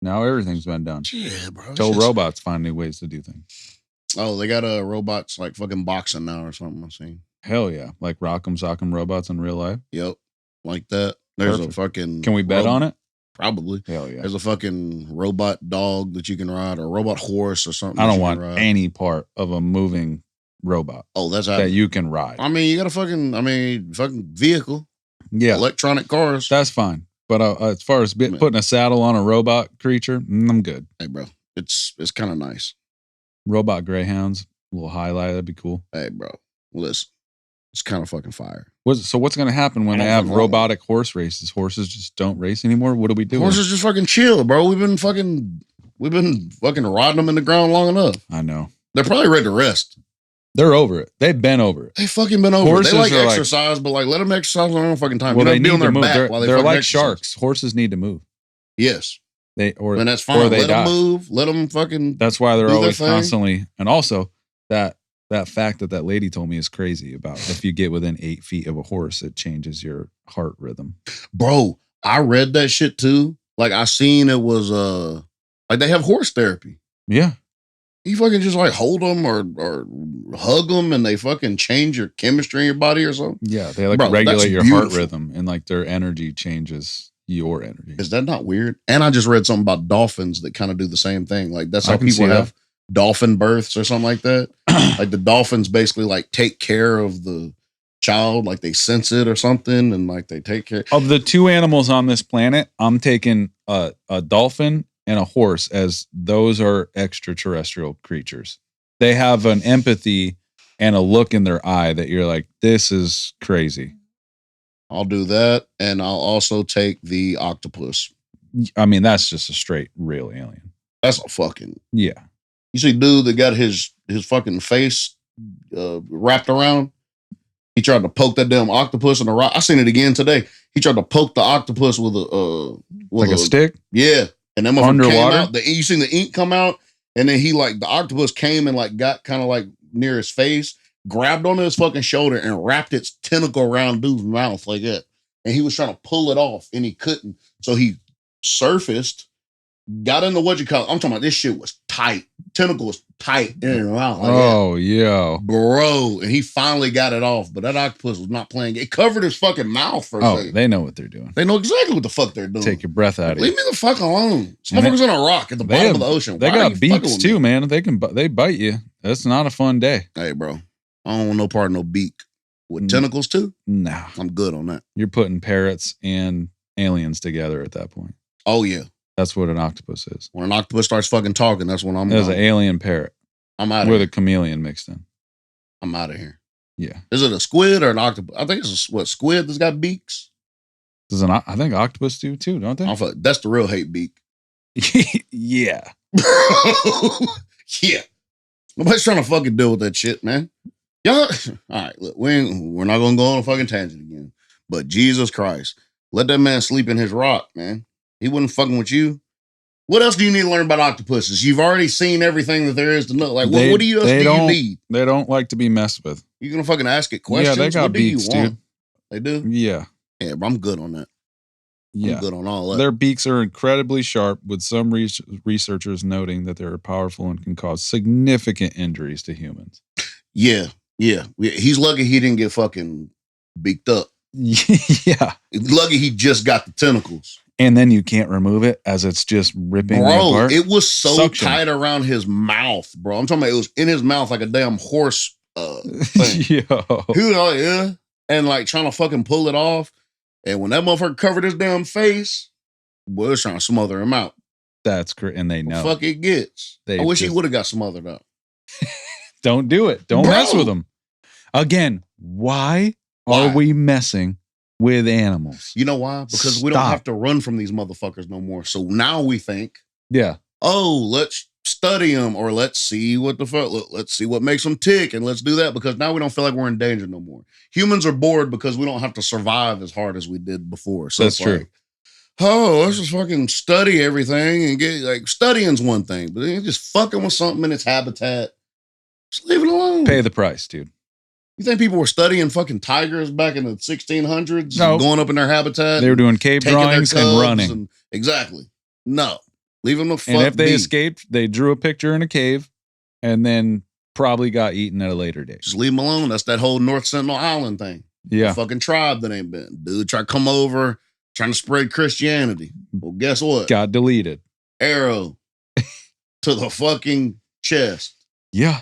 Now everything's been done. Yeah, bro. Until robots find new ways to do things. Oh, they got robots like fucking boxing now or something I've seen. Hell yeah. Like Rock'em Sock'em robots in real life. Yep. Like that. There's a fucking... Can we bet on it? Probably. Hell yeah. There's a fucking robot dog that you can ride, or a robot horse or something. I don't want any part of a moving robot. Oh, that's that you can ride. I mean, you got a fucking vehicle. Yeah. Electronic cars. That's fine. But as far as putting a saddle on a robot creature, I'm good. Hey, bro. It's kind of nice. Robot greyhounds, a little highlight. That'd be cool. Hey, bro. Listen. It's kind of fucking fire. So what's going to happen when they have robotic horse races? Horses just don't race anymore? What do we do? Horses just fucking chill, bro. We've been fucking riding them in the ground long enough. I know. They're probably ready to rest. They're over it. They've been over it. They fucking been over it. They like exercise, but like let them exercise on their own fucking time. Well, they need to move. They're like exercise. Sharks. Horses need to move. Yes. And that's fine. Let them move. Let them fucking. That's why they're always constantly. And also that fact that lady told me is crazy about if you get within 8 feet of a horse, it changes your heart rhythm. Bro, I read that shit too. Like I seen it was like they have horse therapy. Yeah. You fucking just like hold them or hug them and they fucking change your chemistry in your body or something. Yeah, they like regulate your heart rhythm and like their energy changes your energy. Is that not weird? And I just read something about dolphins that kind of do the same thing. Like that's how people have dolphin births or something like that. Like the dolphins basically like take care of the child, like they sense it or something, and like they take care of the two animals on this planet. I'm taking a dolphin and a horse as those are extraterrestrial creatures. They have an empathy and a look in their eye that you're like, this is crazy. I'll do that, and I'll also take the octopus. I mean, that's just a straight real alien. That's a fucking yeah. You see, dude that got his fucking face wrapped around. He tried to poke that damn octopus in the rock. I seen it again today. He tried to poke the octopus with a stick. Yeah, and then underwater. Came out. You seen the ink come out, and then the octopus came and like got kind of like near his face, grabbed onto his fucking shoulder and wrapped its tentacle around dude's mouth like that. And he was trying to pull it off, and he couldn't. So he surfaced, got into I'm talking about this shit was tight. Tentacle was tight in and out. Like yeah. Bro. And he finally got it off, but that octopus was not playing. It covered his fucking mouth for a second. They know what they're doing. They know exactly what the fuck they're doing. Take your breath out of you. Leave me the fuck alone. Some motherfuckers on a rock at the bottom of the ocean. They got beaks too, man. They bite you. That's not a fun day. Hey, bro. I don't want no part of no beak. With tentacles too? Nah. I'm good on that. You're putting parrots and aliens together at that point. Oh, yeah. That's what an octopus is. When an octopus starts fucking talking, that's when There's an alien parrot. I'm out of here. With a chameleon mixed in. I'm out of here. Yeah. Is it a squid or an octopus? I think it's a squid that's got beaks. I think octopus do too, don't they? That's the real hate beak. Yeah. Yeah. Nobody's trying to fucking deal with that shit, man. Y'all, all right, look, we're not going to go on a fucking tangent again. But Jesus Christ, let that man sleep in his rock, man. He wasn't fucking with you. What else do you need to learn about octopuses? You've already seen everything that there is to know. Like, what else do you need? They don't like to be messed with. You going to fucking ask it questions? Yeah, they got beaks, dude. They do? Yeah. Yeah, but I'm good on that. Yeah. I'm good on all that. Their beaks are incredibly sharp, with some researchers noting that they're powerful and can cause significant injuries to humans. Yeah. Yeah. He's lucky he didn't get fucking beaked up. Yeah. Lucky he just got the tentacles. And then you can't remove it as it's just ripping apart. It was so tight around his mouth, bro. I'm talking about it was in his mouth like a damn horse thing. Yo. He was like, yeah. And like trying to fucking pull it off. And when that motherfucker covered his damn face, boy, it was trying to smother him out. That's correct. And they know. Fuck it gets. I wish he would have got smothered out. Don't do it. Don't mess with them. Again, why are we messing with animals? You know why? Because we don't have to run from these motherfuckers no more. So now we think, let's study them, or let's see what the fuck, let's see what makes them tick, and let's do that, because now we don't feel like we're in danger no more. Humans are bored because we don't have to survive as hard as we did before. So that's true. Let's just fucking study everything and get like studying's one thing, but then just fucking with something in its habitat. Just leave it alone. Pay the price, dude. You think people were studying fucking tigers back in the 1600s? No. Going up in their habitat? They were doing cave drawings and running. Exactly. No. Leave them the fuck And if they be. escaped, they drew a picture in a cave and then probably got eaten at a later date. Just leave them alone. That's that whole North Sentinel Island thing. Yeah. The fucking tribe that ain't been. Dude tried to come over, trying to spread Christianity. Well, guess what? Got deleted. Arrow to the fucking chest. Yeah.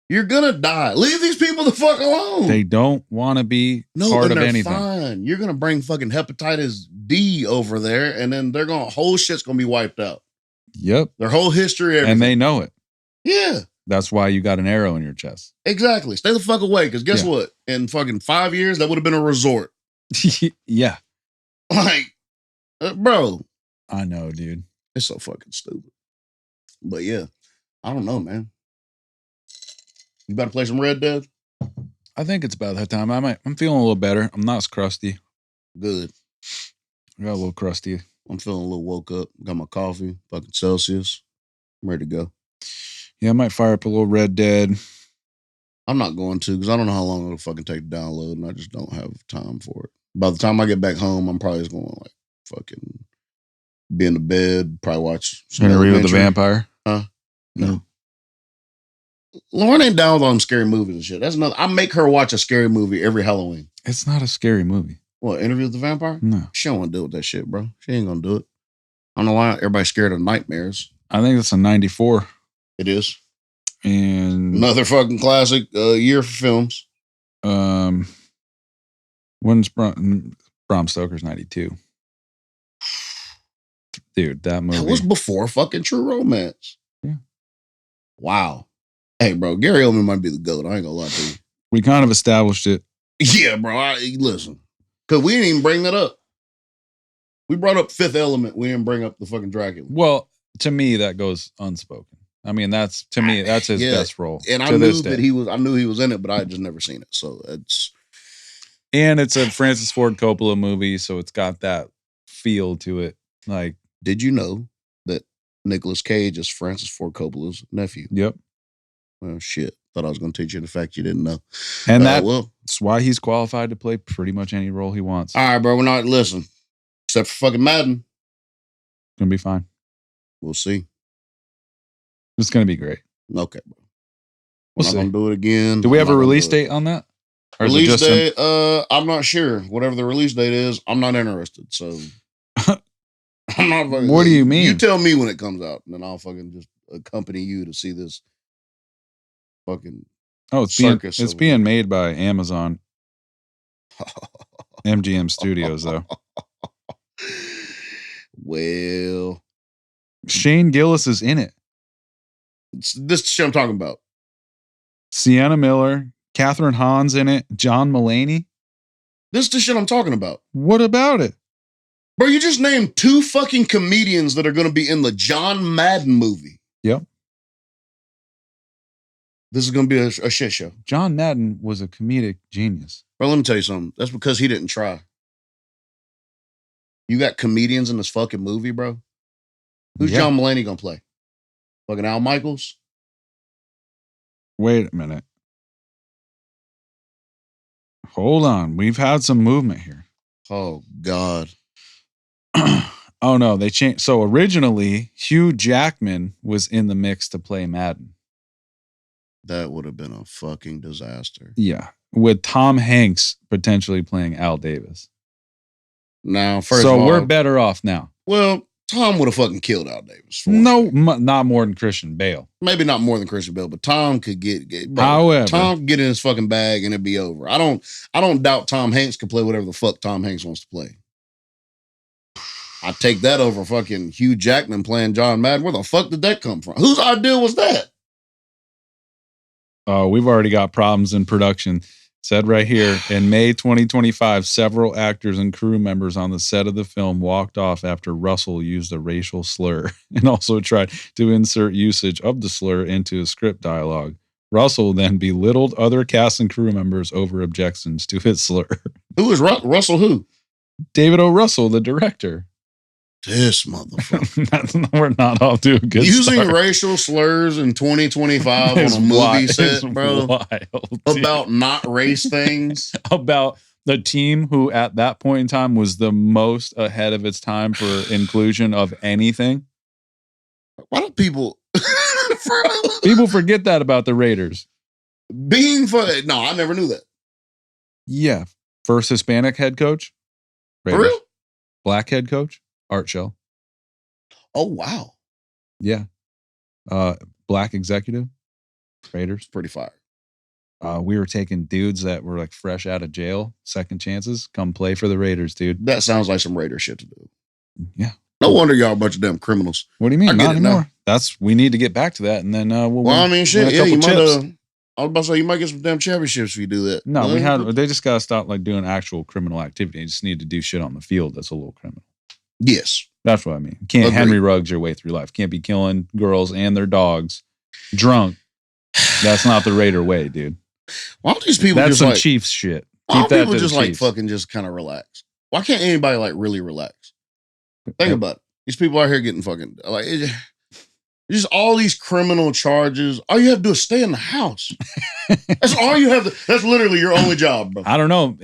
You're gonna die. Leave these people the fuck alone. They don't want to be part of anything. Fine. You're gonna bring fucking hepatitis D over there, and then whole shit's gonna be wiped out. Yep. Their whole history, everything. And they know it. Yeah. That's why you got an arrow in your chest. Exactly. Stay the fuck away, because guess what? In fucking 5 years, that would have been a resort. Yeah. Like, bro. I know, dude. It's so fucking stupid. But yeah, I don't know, man. You about to play some Red Dead? I think it's about that time. I'm feeling a little better. I'm not as crusty. Good. I got a little crusty. I'm feeling a little woke up. Got my coffee, fucking Celsius. I'm ready to go. Yeah, I might fire up a little Red Dead. I'm not going to, because I don't know how long it'll fucking take to download, and I just don't have time for it. By the time I get back home, I'm probably just going to like fucking be in the bed, probably watch some Interview with the Vampire. Huh? No. Lauren ain't down with all them scary movies and shit. That's another. I make her watch a scary movie every Halloween. It's not a scary movie. What, Interview with the Vampire? No. She don't want to deal with that shit, bro. She ain't gonna do it. I don't know why everybody's scared of nightmares. I think it's a 94. It is. And another fucking classic year for films. When's Bram Stoker's 92? Dude, that movie. That was before fucking True Romance. Yeah. Wow. Hey, bro, Gary Oldman might be the GOAT. I ain't gonna lie to you. We kind of established it. Yeah, bro. Listen. Because we didn't even bring that up. We brought up Fifth Element. We didn't bring up the fucking Dracula. Well, to me, that goes unspoken. I mean, that's his best role. And I knew that I knew he was in it, but I had just never seen it. So and it's a Francis Ford Coppola movie, so it's got that feel to it. Like, did you know that Nicolas Cage is Francis Ford Coppola's nephew? Yep. Well, shit. Thought I was going to teach you the fact you didn't know. And that's why he's qualified to play pretty much any role he wants. All right, bro. We're not listening. Except for fucking Madden. Gonna be fine. We'll see. It's gonna be great. Okay, bro. We're not gonna do it again. Do we have a release date on that? Or release date? I'm not sure. Whatever the release date is, I'm not interested. So I'm not fucking. What do you mean? You tell me when it comes out, and then I'll fucking just accompany you to see this fucking it's being made by Amazon. MGM Studios, though. Well, Shane Gillis is in it. This is shit I'm talking about. Sienna Miller, Catherine Hahn's in it, John Mulaney. This is the shit I'm talking about. What about it? Bro, you just named 2 fucking comedians that are going to be in the John Madden movie. Yep. This is going to be a shit show. John Madden was a comedic genius. Bro, let me tell you something. That's because he didn't try. You got comedians in this fucking movie, bro. Who's John Mulaney going to play? Fucking Al Michaels? Wait a minute. Hold on. We've had some movement here. Oh, God. Oh, no. They changed. So originally, Hugh Jackman was in the mix to play Madden. That would have been a fucking disaster. Yeah. With Tom Hanks potentially playing Al Davis. Now, first of all, we're better off now. Well, Tom would have fucking killed Al Davis. No, not more than Christian Bale. Maybe not more than Christian Bale, but Tom could get bro, however, Tom could get in his fucking bag and it'd be over. I don't doubt Tom Hanks could play whatever the fuck Tom Hanks wants to play. I take that over fucking Hugh Jackman playing John Madden. Where the fuck did that come from? Whose idea was that? Oh, we've already got problems in production. Said right here, in May 2025, several actors and crew members on the set of the film walked off after Russell used a racial slur and also tried to insert usage of the slur into a script dialogue. Russell then belittled other cast and crew members over objections to his slur. Who is Russell who? David O. Russell, the director. This motherfucker. We're not all doing good. Using start. Racial slurs in 2025 on a movie set, bro. Wild, about not race things. About the team who at that point in time was the most ahead of its time for inclusion of anything. Why don't people forget that about the Raiders? No, I never knew that. Yeah. First Hispanic head coach. Raiders. For real? Black head coach, Art Shell. Oh, wow. Yeah. Black executive, Raiders. Pretty fire. We were taking dudes that were like fresh out of jail, second chances, come play for the Raiders, dude. That sounds like some Raider shit to do. Yeah. No wonder y'all a bunch of damn criminals. What do you mean? Not anymore. We need to get back to that, and then we'll. Well, I mean, shit. Yeah, you might. I was about to say you might get some damn championships if you do that. No, they just gotta stop like doing actual criminal activity. They just need to do shit on the field that's a little criminal. Yes, that's what I mean. Can't Henry Ruggs your way through life. Can't be killing girls and their dogs drunk. That's not the Raider way, dude. Why don't these people? That's just some like, Chiefs shit. Keep that people just like Chiefs. Fucking just kind of relax. Why can't anybody like really relax? Think about it. These people out here getting fucking like just all these criminal charges. All you have to do is stay in the house. That's all you have to. That's literally your only job, bro. I don't know.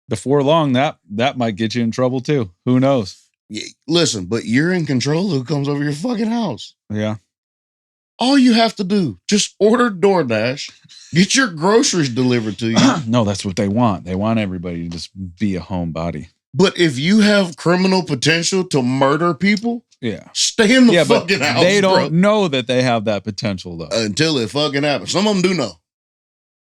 Before long, that might get you in trouble too. Who knows? Yeah, listen, but you're in control of who comes over your fucking house. Yeah. All you have to do, just order DoorDash, get your groceries delivered to you. No, that's what they want. They want everybody to just be a homebody. But if you have criminal potential to murder people, stay in the fucking house. They don't know that they have that potential though. Until it fucking happens. Some of them do know.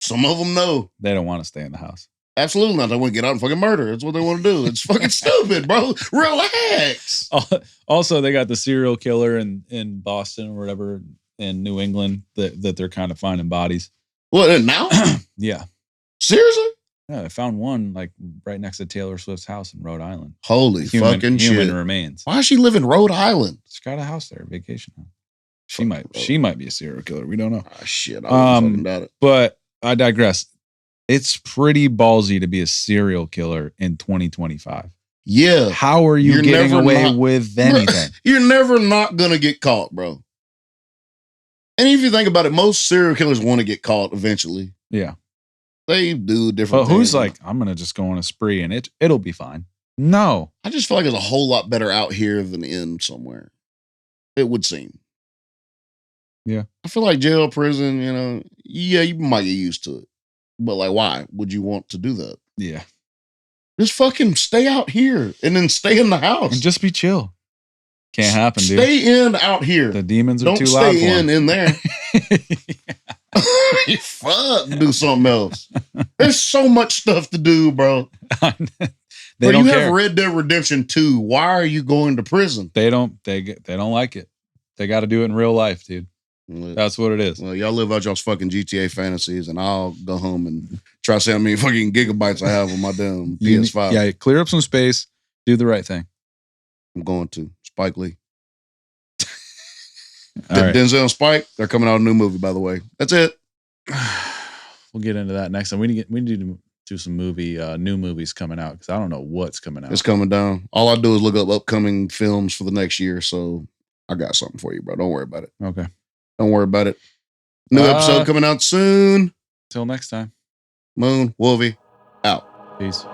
Some of them know. They don't want to stay in the house. Absolutely not. They want to get out and fucking murder. That's what they want to do. It's fucking stupid, bro. Relax. Also, they got the serial killer in Boston or whatever, in New England, that they're kind of finding bodies. What, now? Yeah. Seriously? Yeah, I found one like right next to Taylor Swift's house in Rhode Island. Holy fucking shit. Human remains. Why does she live in Rhode Island? She's got a house there, vacation home. She might be a serial killer. We don't know. Ah, shit. I wasn't talking about it. But I digress. It's pretty ballsy to be a serial killer in 2025. Yeah. How are you getting away with anything? You're never not going to get caught, bro. And if you think about it, most serial killers want to get caught eventually. Yeah. They do different things. But who's like, I'm going to just go on a spree and it'll be fine. No. I just feel like it's a whole lot better out here than in somewhere. It would seem. Yeah. I feel like jail, prison, you might get used to it. But like, why would you want to do that? Yeah. Just fucking stay out here and then stay in the house. And just be chill. Can't happen, dude. Stay in out here. The demons are Don't too loud for stay in there. Fuck, do something else. There's so much stuff to do, bro. They don't care. Have Red Dead Redemption 2. Why are you going to prison? They don't like it. They got to do it in real life, dude. That's what it is. Well, y'all live out y'all's fucking GTA fantasies, and I'll go home and try to see how many fucking gigabytes I have on my damn PS5. Yeah, clear up some space. Do the right thing. I'm going to. Spike Lee. Right. Denzel and Spike, they're coming out with a new movie, by the way. That's it. We'll get into that next time. We need to do some new movies coming out, because I don't know what's coming out. It's coming down. All I do is look up upcoming films for the next year, so I got something for you, bro. Don't worry about it. Okay. Don't worry about it. New episode coming out soon. Till next time. Moon, Wolvie, out. Peace.